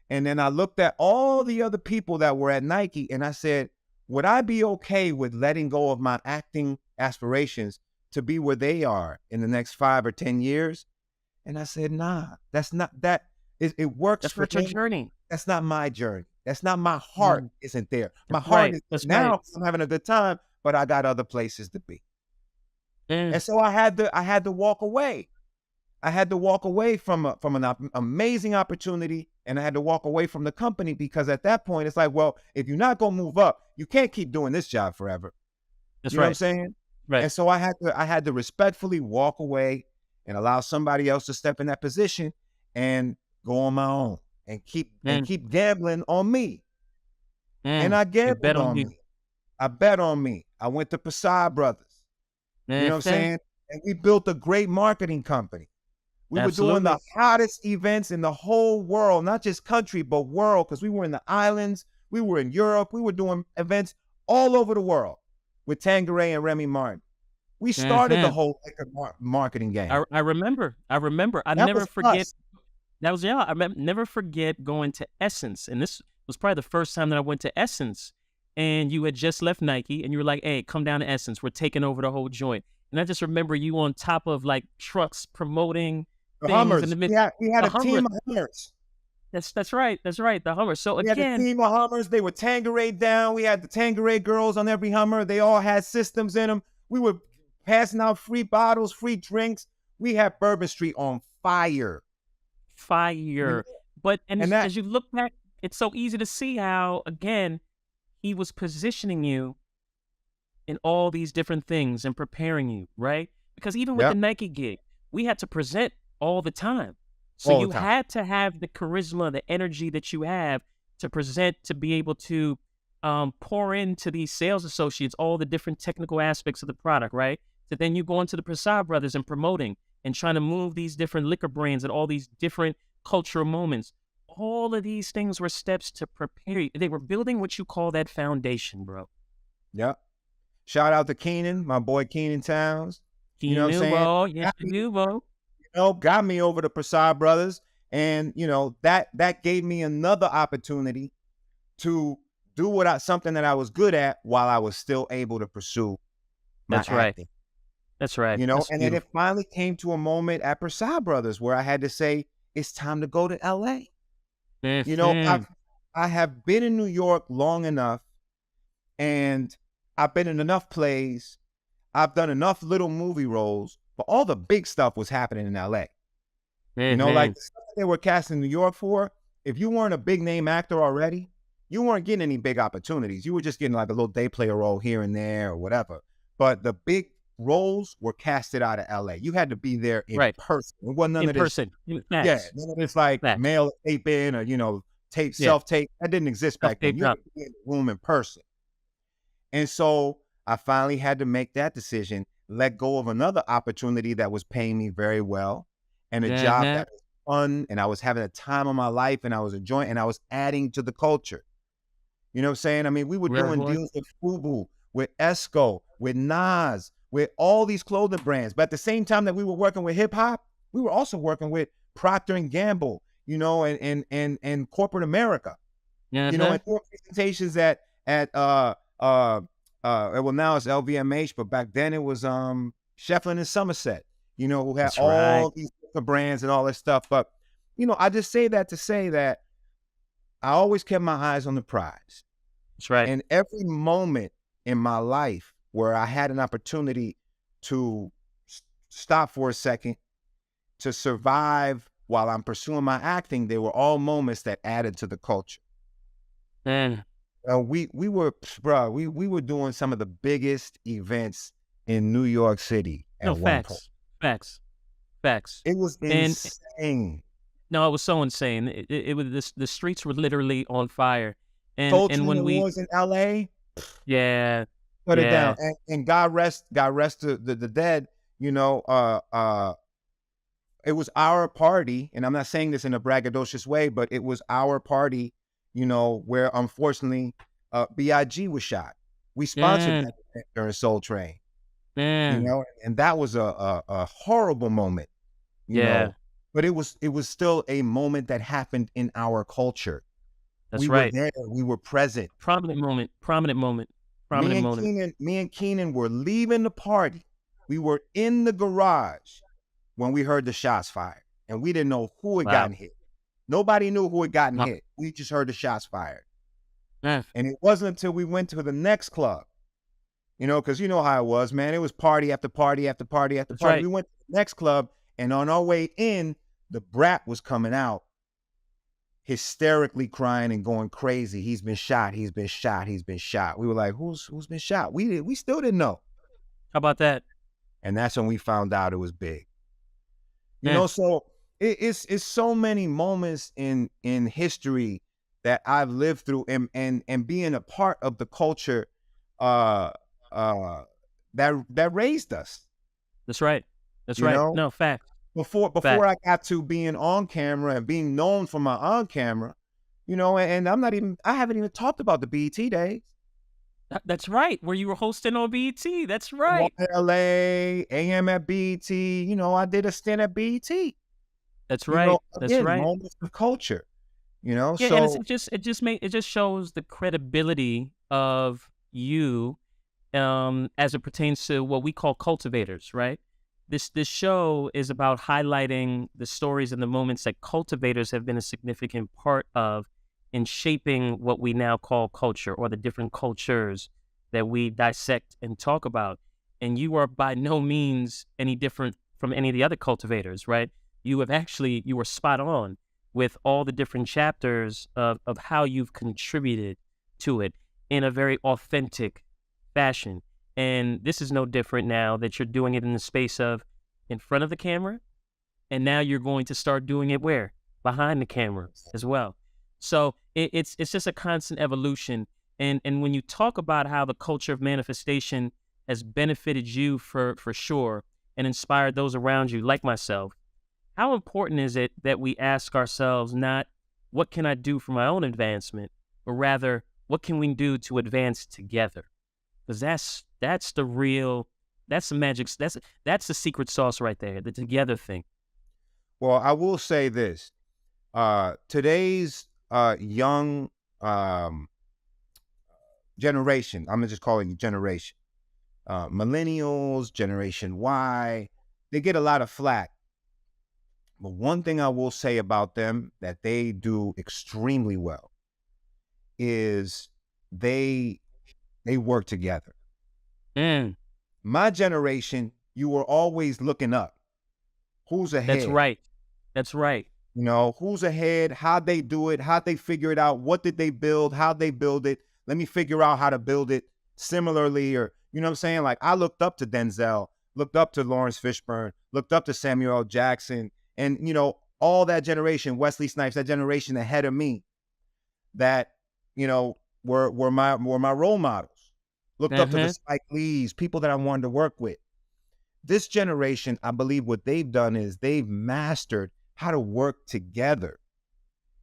and then I looked at all the other people that were at Nike, and I said, would I be okay with letting go of my acting aspirations to be where they are in the next 5 or 10 years? And I said, nah, that's not that. It works That's for not your them. journey. That's not my journey. That's not my heart. Mm, Isn't there? My That's heart right. is That's right. now. I'm having a good time, but I got other places to be. And Mm, so I had to walk away. I had to walk away from an amazing opportunity, and I had to walk away from the company because at that point it's like, well, if you're not gonna move up, you can't keep doing this job forever. That's You know what I'm right. saying? Right. And so I had to respectfully walk away and allow somebody else to step in that position and go on my own and Man, keep gambling on me. And man. I You bet gambled on on you. me. I bet on me. I went to Passad Brothers. You know what I'm Uh, saying? And we built a great marketing company. We were doing the Absolutely. hottest events in the whole world, not just country, but world, because we were in the islands, we were in Europe, we were doing events all over the world with Tanqueray and Remy Martin. We started the Uh-huh. whole liquor marketing game. I remember. I remember. I That never was forget. us. That was, yeah. Never forget going to Essence, and this was probably the first time that I went to Essence. And you had just left Nike, and you were like, "Hey, come down to Essence. We're taking over the whole joint." And I just remember you on top of like trucks promoting, The things in Hummers. the midst. We had The a Hummer. team of Hummers. That's right. That's right. The Hummer. So We had a again, team of Hummers. They were Tanqueray down. We had the Tanqueray girls on every Hummer. They all had systems in them. We were passing out free bottles, free drinks. We had Bourbon Street on fire. You know? fire. But And that, as you look back, it's so easy to see how again he was positioning you in all these different things and preparing you, right? Because even with the yep, Nike gig, we had to present all the time. So all the you time. had to have the charisma, the energy that you have to present, to be able to pour into these sales associates all the different technical aspects of the product, right? So then you go into the Prasad Brothers and promoting and trying to move these different liquor brands and all these different cultural moments. All of these things were steps to prepare you. They were building what you call that foundation, bro. Yep. Shout out to Keenan, my boy Keenan Towns. You know what I'm saying? Nuvo, yes, Got me, Nuvo. got me over the Prasad Brothers. And, that gave me another opportunity to do something that I was good at while I was still able to pursue my That's right. acting. That's right. That's And then it beautiful. finally came to a moment at Prasad Brothers where I had to say, it's time to go to LA. You know, Mhm. I have been in New York long enough, and I've been in enough plays. I've done enough little movie roles, but all the big stuff was happening in LA. Like Mhm. the stuff that they were casting in New York for, if you weren't a big name actor already, you weren't getting any big opportunities. You were just getting like a little day player role here and there or whatever. But the big roles were casted out of LA. You had to be there in Right. person. It wasn't none In of this, person. yeah, Facts. none of this like Facts. mail tape in or, tape, Yeah. self-tape. That didn't exist back then. Self-tape You had drop. to be in the room in person. And so I finally had to make that decision, let go of another opportunity that was paying me very well and a job Mhm. that was fun, and I was having a time of my life, and I was enjoying, and I was adding to the culture. You know what I'm saying? I mean, we were Real doing boy. deals with FUBU, with Esco, with Nas, with all these clothing brands. But at the same time that we were working with hip hop, we were also working with Procter and Gamble, and corporate America. Mhm. And doing presentations well, now it's LVMH, but back then it was Shefflin and Somerset, who had That's right. all these different brands and all this stuff. But I just say that to say that I always kept my eyes on the prize. That's right. And every moment in my life where I had an opportunity to stop for a second, to survive while I'm pursuing my acting, they were all moments that added to the culture. Man. We were, bro, we were doing some of the biggest events in New York City No, at one point. facts. Facts. Facts. It was And insane. no, it was so insane. It was the streets were literally on fire. And Sultry when we Awards in LA, yeah, put it down. yeah, And God rest the dead, you know, it was our party, and I'm not saying this in a braggadocious way, but it was our party, where unfortunately B.I.G. was shot. We sponsored man, that event during Soul Train, man, and that was a horrible moment, you yeah, know, but it was still a moment that happened in our culture. that's We were right. there, we were present. Prominent moment, prominent moment, Me prominent and moment. Keenan were leaving the party. We were in the garage when we heard the shots fired, and we didn't know who had Wow. gotten hit. Nobody knew who had gotten Wow. hit. We just heard the shots fired. Man, And it wasn't until we went to the next club, because you know how it was, man. It was party after party after party after that's party. right. We went to the next club, and on our way in, the brat was coming out, hysterically crying and going crazy. He's been shot. He's been shot. He's been shot. We were like, who's been shot? We still didn't know. How about that? And that's when we found out it was big. Man, So it's so many moments in history that I've lived through, and being a part of the culture uh that raised us. that's right. That's You right. know, No, fact, before fact. I got to being on camera and being known for my on camera, and I haven't even talked about the BET days. That's right. Where you were hosting on BET. That's right. LA, AM at BET, I did a stint at BET. That's right. That's Again, right. moments of culture, Yeah, and so it just shows the credibility of you, as it pertains to what we call cultivators, right? this show is about highlighting the stories and the moments that cultivators have been a significant part of in shaping what we now call culture, or the different cultures that we dissect and talk about. And you are by no means any different from any of the other cultivators, right? You were spot on with all the different chapters of how you've contributed to it in a very authentic fashion. And this is no different now that you're doing it in the space of in front of the camera. And now you're going to start doing it where? Behind the camera as well. So it's just a constant evolution. And when you talk about how the culture of manifestation has benefited you for sure and inspired those around you, like myself, how important is it that we ask ourselves not what can I do for my own advancement, but rather what can we do to advance together? Because that's the real, that's the magic, that's the secret sauce right there, the together thing. Well, I will say this. Today's young generation, I'm just calling it generation, millennials, Generation Y, they get a lot of flack. But one thing I will say about them that they do extremely well is they work together. Mm, My generation, you were always looking up. Who's ahead? that's right. That's right. You know, who's ahead, how'd they do it, how'd they figure it out, what did they build, how'd they build it, let me figure out how to build it similarly, or, you know what I'm saying? Like, I looked up to Denzel, looked up to Lawrence Fishburne, looked up to Samuel L. Jackson, and, you know, all that generation, Wesley Snipes, that generation ahead of me that, you know, were my role models. Looked up to the Spike Lees, people that I wanted to work with. This generation, I believe what they've done is they've mastered how to work together.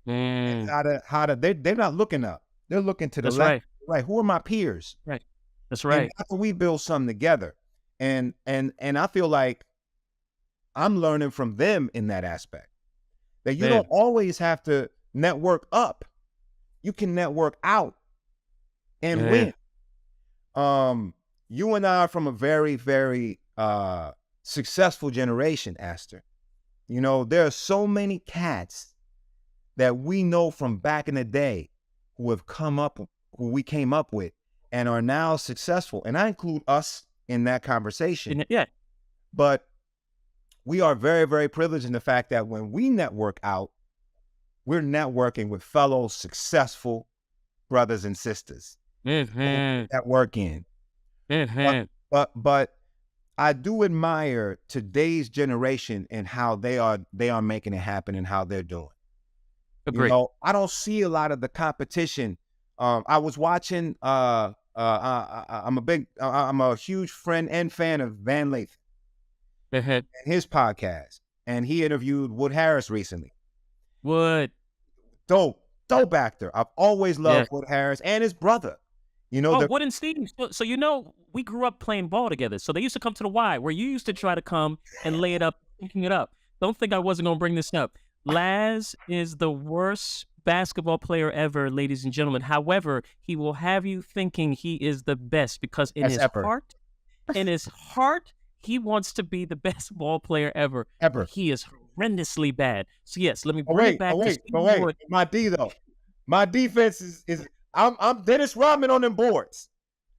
And they're not looking up. They're looking to the left. Right. Who are my peers? Right. That's right. And how can we build something together? And I feel like I'm learning from them in that aspect. That you don't always have to network up. You can network out and win. You and I are from a very, very successful generation, Astor. You know, there are so many cats that we know from back in the day who we came up with and are now successful. And I include us in that conversation. Yeah. But we are very, very privileged in the fact that when we network out, we're networking with fellow successful brothers and sisters that work in. But I do admire today's generation and how they are making it happen and how they're doing. Agreed. You know, I don't see a lot of the competition. I was watching. I'm a huge friend and fan of Van Lathan and his podcast, and he interviewed Wood Harris recently. Wood, dope actor. I've always loved Wood Harris and his brother. You know, Wood and Steve. So you know, we grew up playing ball together. So they used to come to the Y, where you used to try to come and lay it up, picking it up. Don't think I wasn't gonna bring this up. Laz is the worst basketball player ever, ladies and gentlemen. However, he will have you thinking he is the best because in his heart, he wants to be the best ball player ever. He is horrendously bad. So yes, let me bring it back to Steve Wood. My D though. My defense is I'm Dennis Rodman on them boards.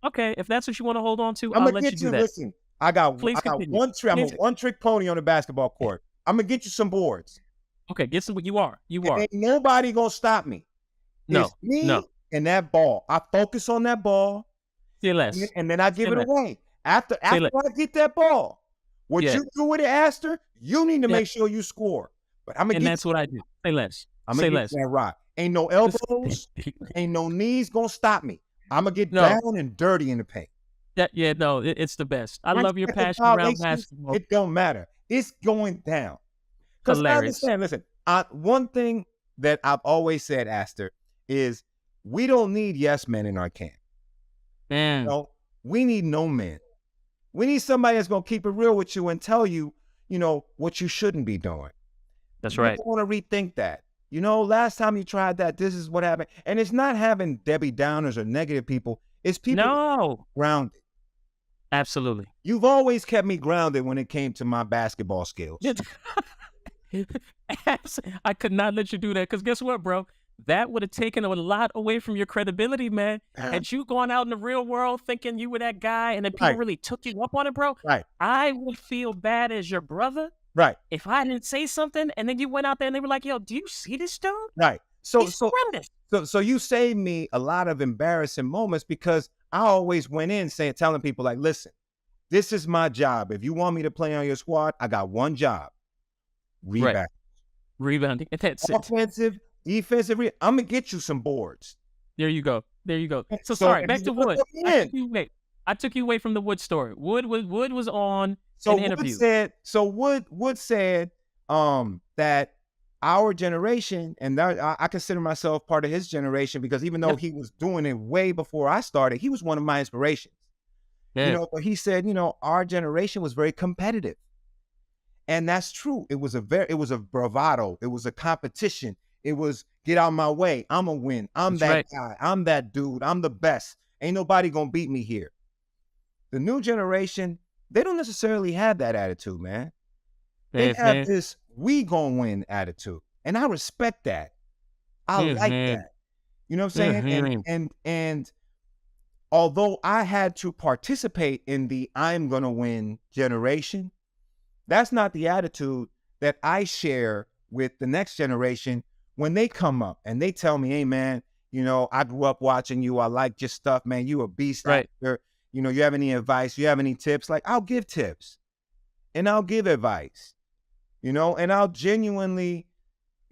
Okay, if that's what you want to hold on to, I'll let you do that. Listen, I got one trick. I'm a one-trick pony on the basketball court. I'm gonna get you some boards. Okay, get some. You are. Ain't nobody gonna stop me. It's me and that ball. I focus on that ball. Say less. And then I give it away. After I get that ball, what you do with it, Astor, you need to make sure you score. But I'm gonna that's what I do. Say less. I'm gonna get that rock. Ain't no elbows, ain't no knees gonna stop me. I'm gonna get down and dirty in the paint. It's the best. I love your passion around basketball. It don't matter. It's going down. Because I understand, listen, one thing that I've always said, Astor, is we don't need yes men in our camp. Man. You know, we need no men. We need somebody that's going to keep it real with you and tell you, you know, what you shouldn't be doing. That's right. You want to rethink that. You know, last time you tried that, this is what happened. And it's not having Debbie Downers or negative people. It's people grounded. Absolutely. You've always kept me grounded when it came to my basketball skills. I could not let you do that because guess what, bro? That would have taken a lot away from your credibility, man. Had you gone out in the real world thinking you were that guy and then people Right, really took you up on it, bro, right, I would feel bad as your brother right, if I didn't say something and then you went out there and they were like, yo, do you see this dude? right. So, He's so, horrendous. so you saved me a lot of embarrassing moments because I always went in telling people like, listen, this is my job. If you want me to play on your squad, I got one job: Right. rebound. Rebounding. And that's it. Offensive, defensive. I'm gonna get you some boards. There you go. There you go. So So sorry, if back you to want to Wood. put me in, I took you away from the Wood story. Wood was on so an Wood interview. said. So Wood said that our generation, and that, I consider myself part of his generation because even though Yep. he was doing it way before I started, he was one of my inspirations. Yeah. But he said, our generation was very competitive. And that's true. It was a bravado. It was a competition. It was get out my way. I'm a win. I'm That's that right. guy. I'm that dude. I'm the best. Ain't nobody gonna beat me here. The new generation, they don't necessarily have that attitude, man. They have Mhm. this we gonna win attitude. And I respect that. I like Mhm. that. You know what I'm saying? And Mhm. and and although I had to participate in the I'm gonna win generation, that's not the attitude that I share with the next generation when they come up and they tell me, hey, man, I grew up watching you. I like your stuff, man. You a beast Right. actor. You have any advice? You have any tips? Like, I'll give tips and I'll give advice, and I'll genuinely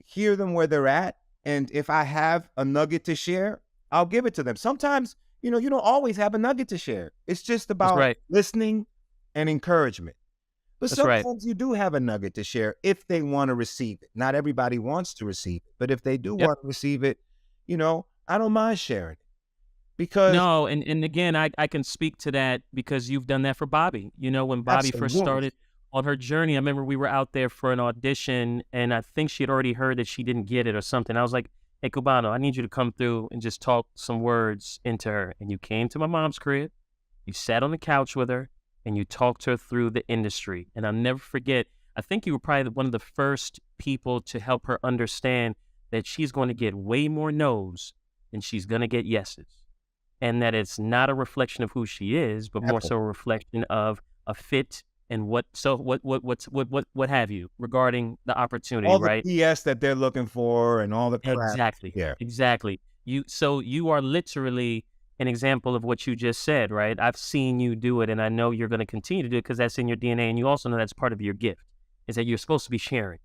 hear them where they're at. And if I have a nugget to share, I'll give it to them. Sometimes, you don't always have a nugget to share. It's just That's about right. listening and encouragement. But That's right. sometimes you do have a nugget to share if they want to receive it. Not everybody wants to receive it, but if they do Yep. want to receive it, I don't mind sharing it because No, and again, I can speak to that because you've done that for Bobby. When Bobby first absolutely. started on her journey, I remember we were out there for an audition, and I think she had already heard that she didn't get it or something. I was like, "Hey, Cubano, I need you to come through and just talk some words into her." And you came to my mom's crib, you sat on the couch with her, and you talked her through the industry. And I'll never forget. I think you were probably one of the first people to help her understand that she's going to get way more no's than she's going to get yeses, and that it's not a reflection of who she is, but more so a Absolutely. reflection of a fit and what have you regarding the opportunity, All the right? BS that they're looking for and all the crap. Exactly. Yeah. Exactly. You are literally an example of what you just said, right? I've seen you do it and I know you're going to continue to do it because that's in your DNA, and you also know that's part of your gift is that you're supposed to be sharing.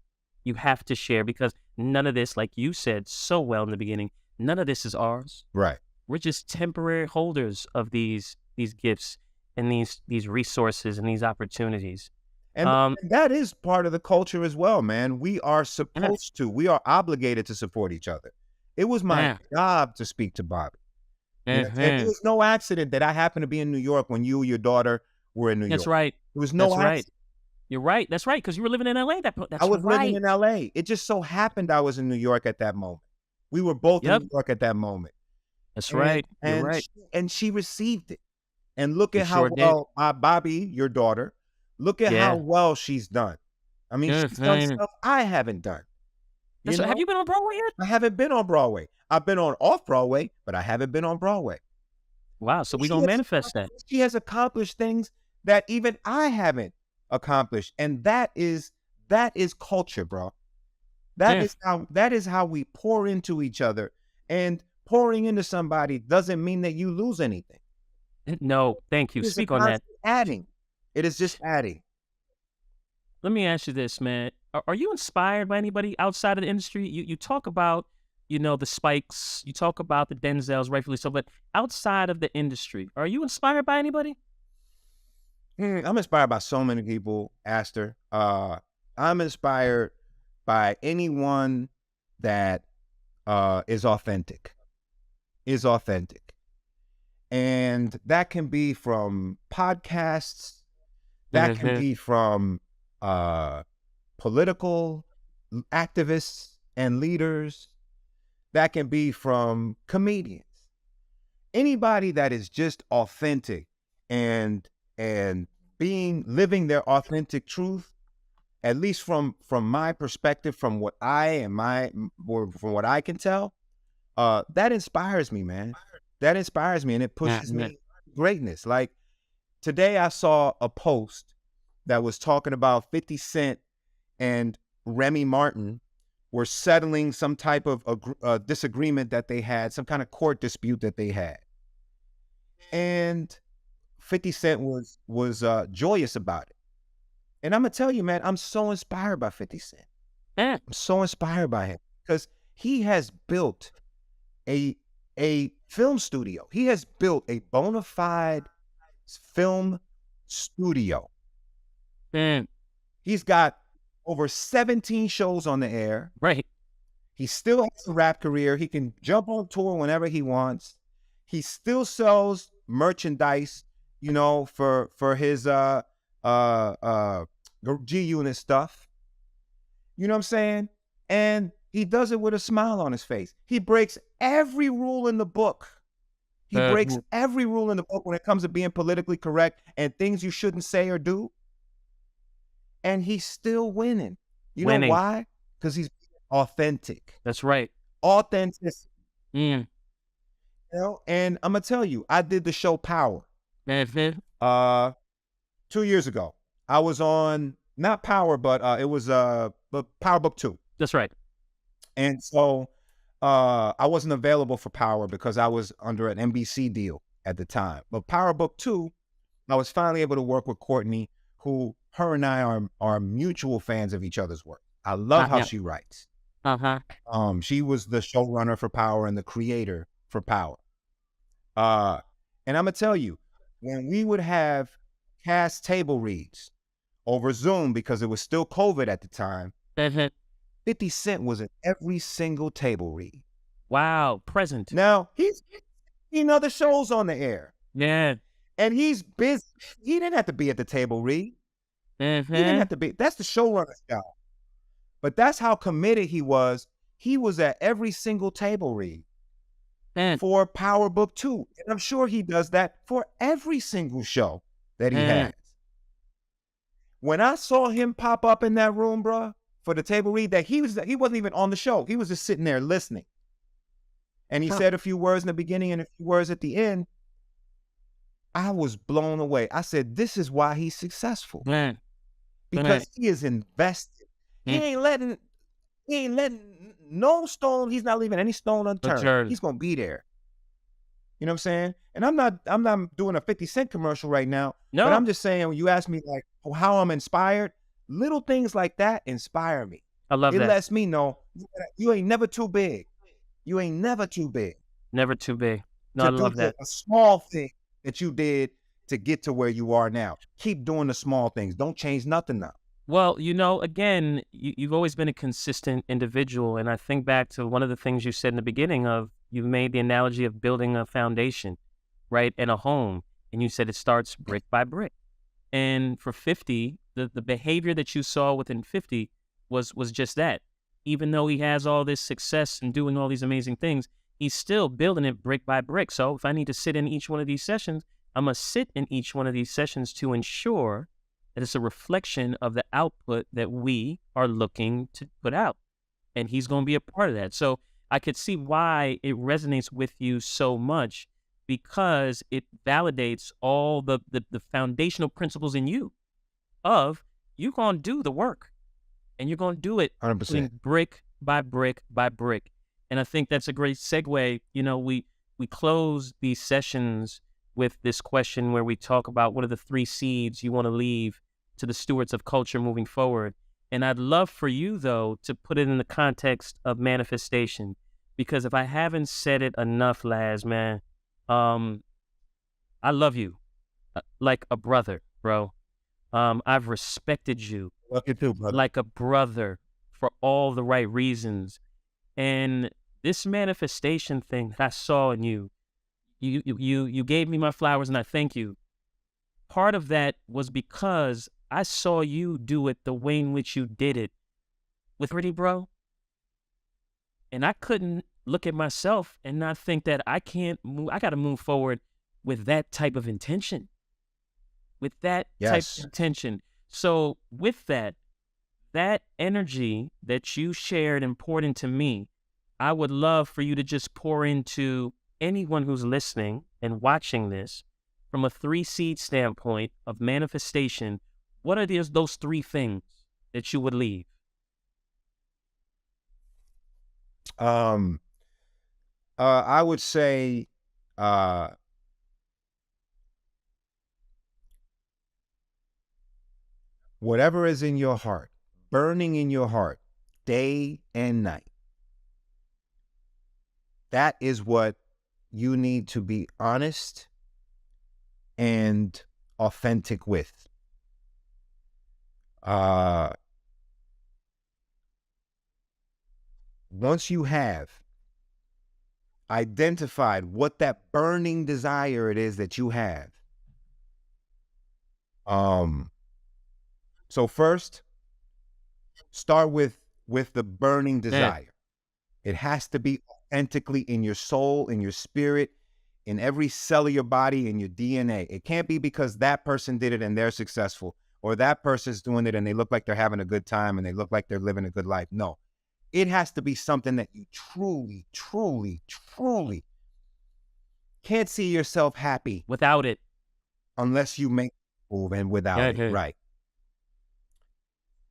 You have to share because none of this, like you said so well in the beginning, none of this is ours. Right. We're just temporary holders of these gifts and these resources and these opportunities. And Um, that is part of the culture as well, man. yeah, We are obligated to support each other. It was my yeah, job to speak to Bobby. And it mhm. was no accident that I happened to be in New York when you and your daughter were in New That's York. right. It was no That's right. accident. You're right. That's right. Because you were living in LA. I That's was living right. in LA. It just so happened I was in New York at that moment. We were both in Yep. New York at that moment. That's And right. You're and right. she, and she received it. And look You at how sure did. well Bobby, your daughter, look at how Yeah. well she's done. I mean, she's done Mhm. stuff I haven't done. You That's right. Have know, you been on Broadway yet? I haven't been on Broadway. I've been on off Broadway, but I haven't been on Broadway. Wow. So we She gonna has manifest that. she has accomplished things that even I haven't accomplished. And that is culture, bro. Yeah. That is how we pour into each other. And pouring into somebody doesn't mean that you lose anything. No, thank you. It is a Speak on that. constant adding. It is just adding. Let me ask you this, man. Are you inspired by anybody outside of the industry? You talk about, the Spikes, you talk about the Denzels, rightfully so, but outside of the industry, are you inspired by anybody? I'm inspired by so many people, Aster. I'm inspired by anyone that is authentic. Is authentic. And that can be from podcasts, that can Mhm. be from political activists and leaders, that can be from comedians. Anybody that is just authentic and and living their authentic truth, at least from my perspective, from what or from what I can tell, that inspires me, man. That inspires me, and it pushes me to greatness. Like today, I saw a post that was talking about 50 Cent and Remy Martin were settling some type of disagreement that they had, some kind of court dispute that they had, and 50 Cent was joyous about it. And I'm gonna tell you, man, I'm so inspired by 50 Cent. I'm so inspired by him because he has built a film studio. He has built a bona fide film studio. He's got over 17 shows on the air. Right. He still has a rap career. He can jump on tour whenever he wants. He still sells merchandise, you know, for his G-Unit stuff. You know what I'm saying? And he does it with a smile on his face. He breaks every rule in the book. He breaks every rule in the book when it comes to being politically correct and things you shouldn't say or do. And he's still winning. You know why? Because he's authentic. That's right. Authenticity. You know, and I'm gonna tell you, I did the show Power. 2 years ago. I was on not Power, but it was Power Book 2. That's right. And so I wasn't available for Power because I was under an NBC deal at the time. But Power Book 2, I was finally able to work with Courtney, who her and I are mutual fans of each other's work. I love how she writes. She was the showrunner for Power and the creator for Power. And I'm gonna tell you, when we would have cast table reads over Zoom because it was still COVID at the time, 50 Cent was in every single table read. Wow, present. Now he's seen other shows on the air. Yeah. And he's busy. He didn't have to be at the table read. He didn't have to be. That's the showrunner's job. But that's how committed he was. He was at every single table read for Power Book 2. And I'm sure he does that for every single show that he has. When I saw him pop up in that room, bro, for the table read, that he wasn't even on the show. He was just sitting there listening. And he said a few words in the beginning and a few words at the end. I was blown away. I said, this is why he's successful. Because he is invested. He ain't letting no stone, he's not leaving any stone unturned. He's gonna be there. You know what I'm saying? And I'm not doing a 50 Cent commercial right now. No. But I'm just saying, when you ask me like how I'm inspired, little things like that inspire me. I love that. It lets me know you ain't never too big. You ain't never too big. Never too big. No, I love that. A small thing that you did to get to where you are now. Keep doing the small things. Don't change nothing now. Well, you know, again, you've always been a consistent individual. And I think back to one of the things you said in the beginning of, you made the analogy of building a foundation, right, and a home. And you said it starts brick by brick. And for 50, the behavior that you saw within 50 was just that. Even though he has all this success and doing all these amazing things, he's still building it brick by brick. So if I need to sit in each one of these sessions, I'm going to sit in each one of these sessions to ensure that it's a reflection of the output that we are looking to put out. And he's going to be a part of that. So I could see why it resonates with you so much, because it validates all the foundational principles in you of you're going to do the work and you're going to do it 100%. Brick by brick by brick. And I think that's a great segue. You know, we close these sessions with this question where we talk about what are the 3 seeds you want to leave to the stewards of culture moving forward. And I'd love for you, though, to put it in the context of manifestation, because if I haven't said it enough, Laz, man, I love you like a brother, bro. I've respected you Love you too, brother. like a brother for all the right reasons. And this manifestation thing that I saw in you, you gave me my flowers and I thank you. Part of that was because I saw you do it the way in which you did it with Pretty Bro. And I couldn't look at myself and not think that I got to move forward with that type of intention. with that type of Yes. intention. So with that energy that you shared and poured into me, I would love for you to just pour into anyone who's listening and watching this from a 3 seed standpoint of manifestation. What are those 3 things that you would leave? Um, I would say, uh, whatever is in your heart, burning in your heart, day and night, that is what you need to be honest and authentic with. Once you have identified what that burning desire it is that you have, so first, start with the burning Man, desire. It has to be authentically in your soul, in your spirit, in every cell of your body, in your DNA. It can't be because that person did it and they're successful, or that person's doing it and they look like they're having a good time and they look like they're living a good life. No, it has to be something that you truly, truly, truly can't see yourself happy without it. unless you make a move and without it. Yeah. Right.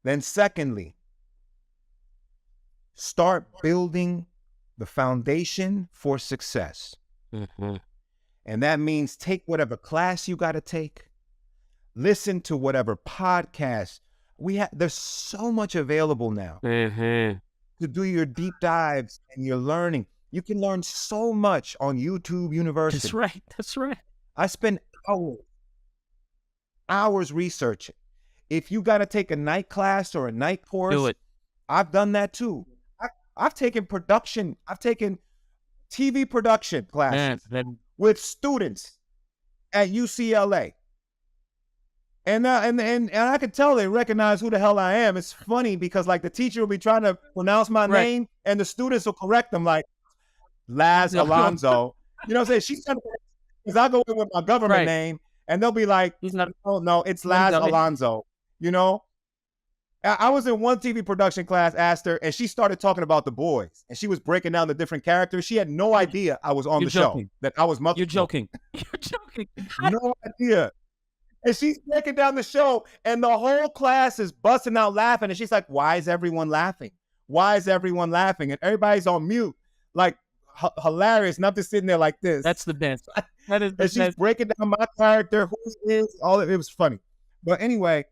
Then secondly, start building the foundation for success. Mm-hmm. And that means take whatever class you got to take, listen to whatever podcast there's so much available now Mm-hmm. to do your deep dives and your learning. You can learn so much on YouTube University. That's right. That's right. I spend hours researching. If you got to take a night class or a night course, Do it. I've done that too. I've taken production. I've taken TV production classes with students at UCLA. And I could tell they recognize who the hell I am. It's funny because like the teacher will be trying to pronounce my name and the students will correct them like Laz Alonso. You know what I'm saying? She's trying to, because I go in with my government name and they'll be like, oh no, it's Laz Alonso. You know? I was in one TV production class, asked her, and she started talking about The Boys. And she was breaking down the different characters. She had no idea I was on the show, that I was multiple. You're joking. You're joking. No idea. And she's breaking down the show, and the whole class is busting out laughing. And she's like, why is everyone laughing? Why is everyone laughing? And everybody's on mute. Like, hilarious. Not just sitting there like this. That's the best. That is the and she's breaking down my character, who he is, all of it. It was funny. But anyway,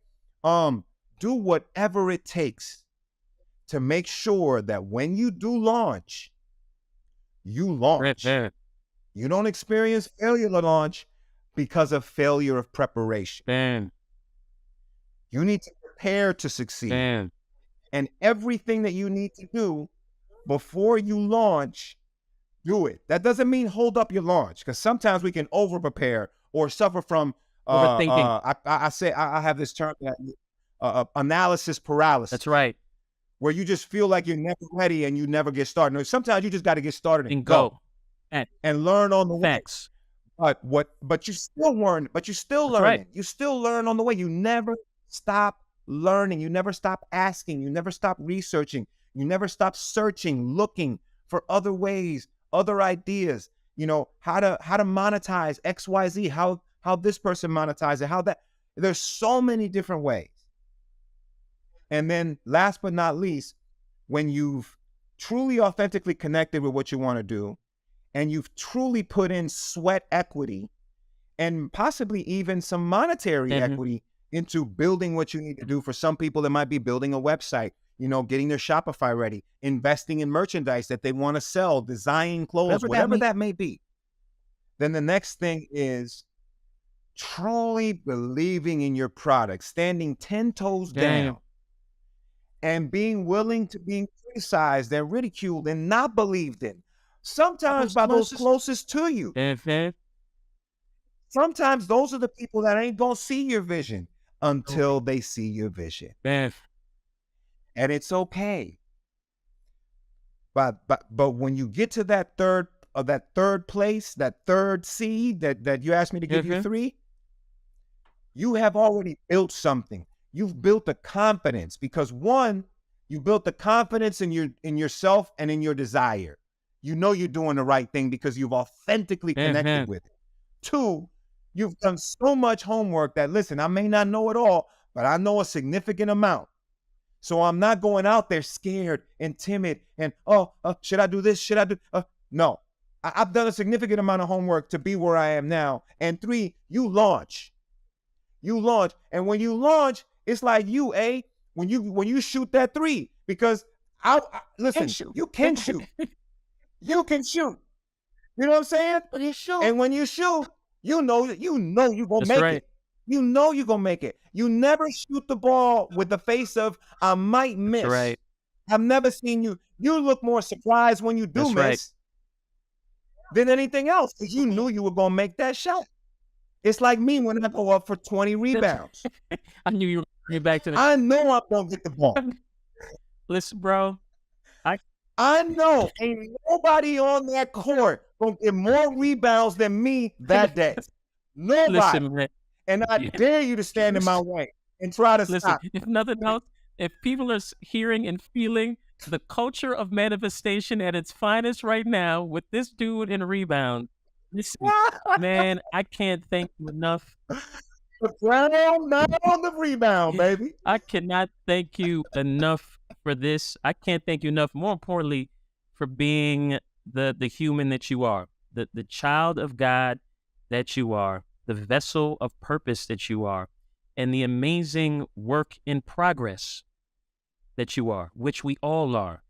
do whatever it takes to make sure that when you do launch, you launch. You don't experience failure to launch because of failure of preparation. You need to prepare to succeed. And everything that you need to do before you launch, do it. That doesn't mean hold up your launch, because sometimes we can over prepare or suffer from overthinking. I have this term that analysis paralysis. That's right. Where you just feel like you're never ready and you never get started. No, sometimes you just got to get started and go. And learn on the way. But you still learn. But you still learn. Right. You still learn on the way. You never stop learning. You never stop asking. You never stop researching. You never stop searching, looking for other ways, other ideas. You know, how to monetize XYZ, how this person monetizes it, how that. There's so many different ways. And then last but not least, when you've truly authentically connected with what you want to do, and you've truly put in sweat equity and possibly even some monetary equity into building what you need to do. For some people, it might be building a website, you know, getting their Shopify ready, investing in merchandise that they want to sell, designing clothes, whatever that may be. Then the next thing is truly believing in your product, standing 10 toes down, and being willing to be criticized and ridiculed and not believed in. Sometimes by those closest to you. Sometimes those are the people that ain't gonna see your vision until they see your vision. And it's okay. But when you get to that third place, that third seed that you asked me to give you 3, you have already built something. You've built the confidence because one, you built the confidence in yourself and in your desire. You know you're doing the right thing because you've authentically connected with it. Two, you've done so much homework that, listen, I may not know it all, but I know a significant amount. So I'm not going out there scared and timid and, should I do this? Should I do? No, I've done a significant amount of homework to be where I am now. And three, you launch. And when you launch, it's like when you shoot that three, because listen, you can shoot. You can shoot. You know what I'm saying? But you shoot. And when you shoot, you know you're gonna That's make right. it. You know you're gonna make it. You never shoot the ball with the face of I might miss. That's right. I've never seen you. You look more surprised when you do That's miss right. than anything else, because you knew you were gonna make that shot. It's like me when I go up for 20 rebounds. I knew you were going back to the. I know I'm gonna get the ball. Listen, bro. I know ain't nobody on that court gonna get more rebounds than me that day. Nobody. Listen, man. And I dare you to stand in my way and try to stop. If nothing else, if people are hearing and feeling the culture of manifestation at its finest right now with this dude in rebound, listen, man, I can't thank you enough. The ground, not on the rebound, baby. I cannot thank you enough for this. I can't thank you enough, more importantly, for being the human that you are, the child of God that you are, the vessel of purpose that you are, and the amazing work in progress that you are, which we all are.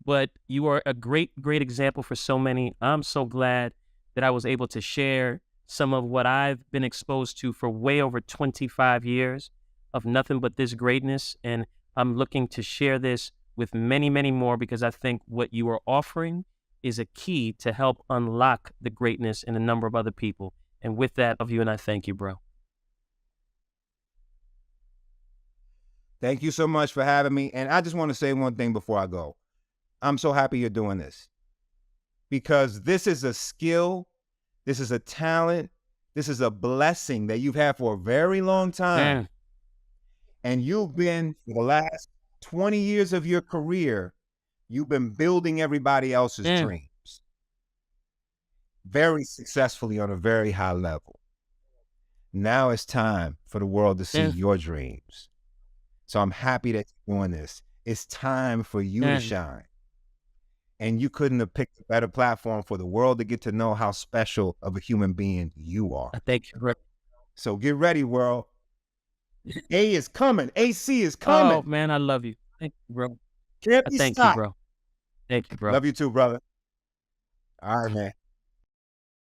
But you are a great example for so many. I'm so glad that I was able to share some of what I've been exposed to for way over 25 years of nothing but this greatness. And I'm looking to share this with many, many more, because I think what you are offering is a key to help unlock the greatness in a number of other people. And with that, of you and I thank you, bro. Thank you so much for having me. And I just want to say one thing before I go. I'm so happy you're doing this, because this is a skill, this is a talent, this is a blessing that you've had for a very long time. Man. And you've been, for the last 20 years of your career, you've been building everybody else's dreams very successfully on a very high level. Now it's time for the world to see your dreams. So I'm happy that you're doing this. It's time for you to shine. And you couldn't have picked a better platform for the world to get to know how special of a human being you are. Thank you, bro. So get ready, world. A is coming. AC is coming. Oh, man, I love you. Thank you, bro. Can't be Thank stopped. you, bro. Thank you, bro. Love you too, brother. All right, man.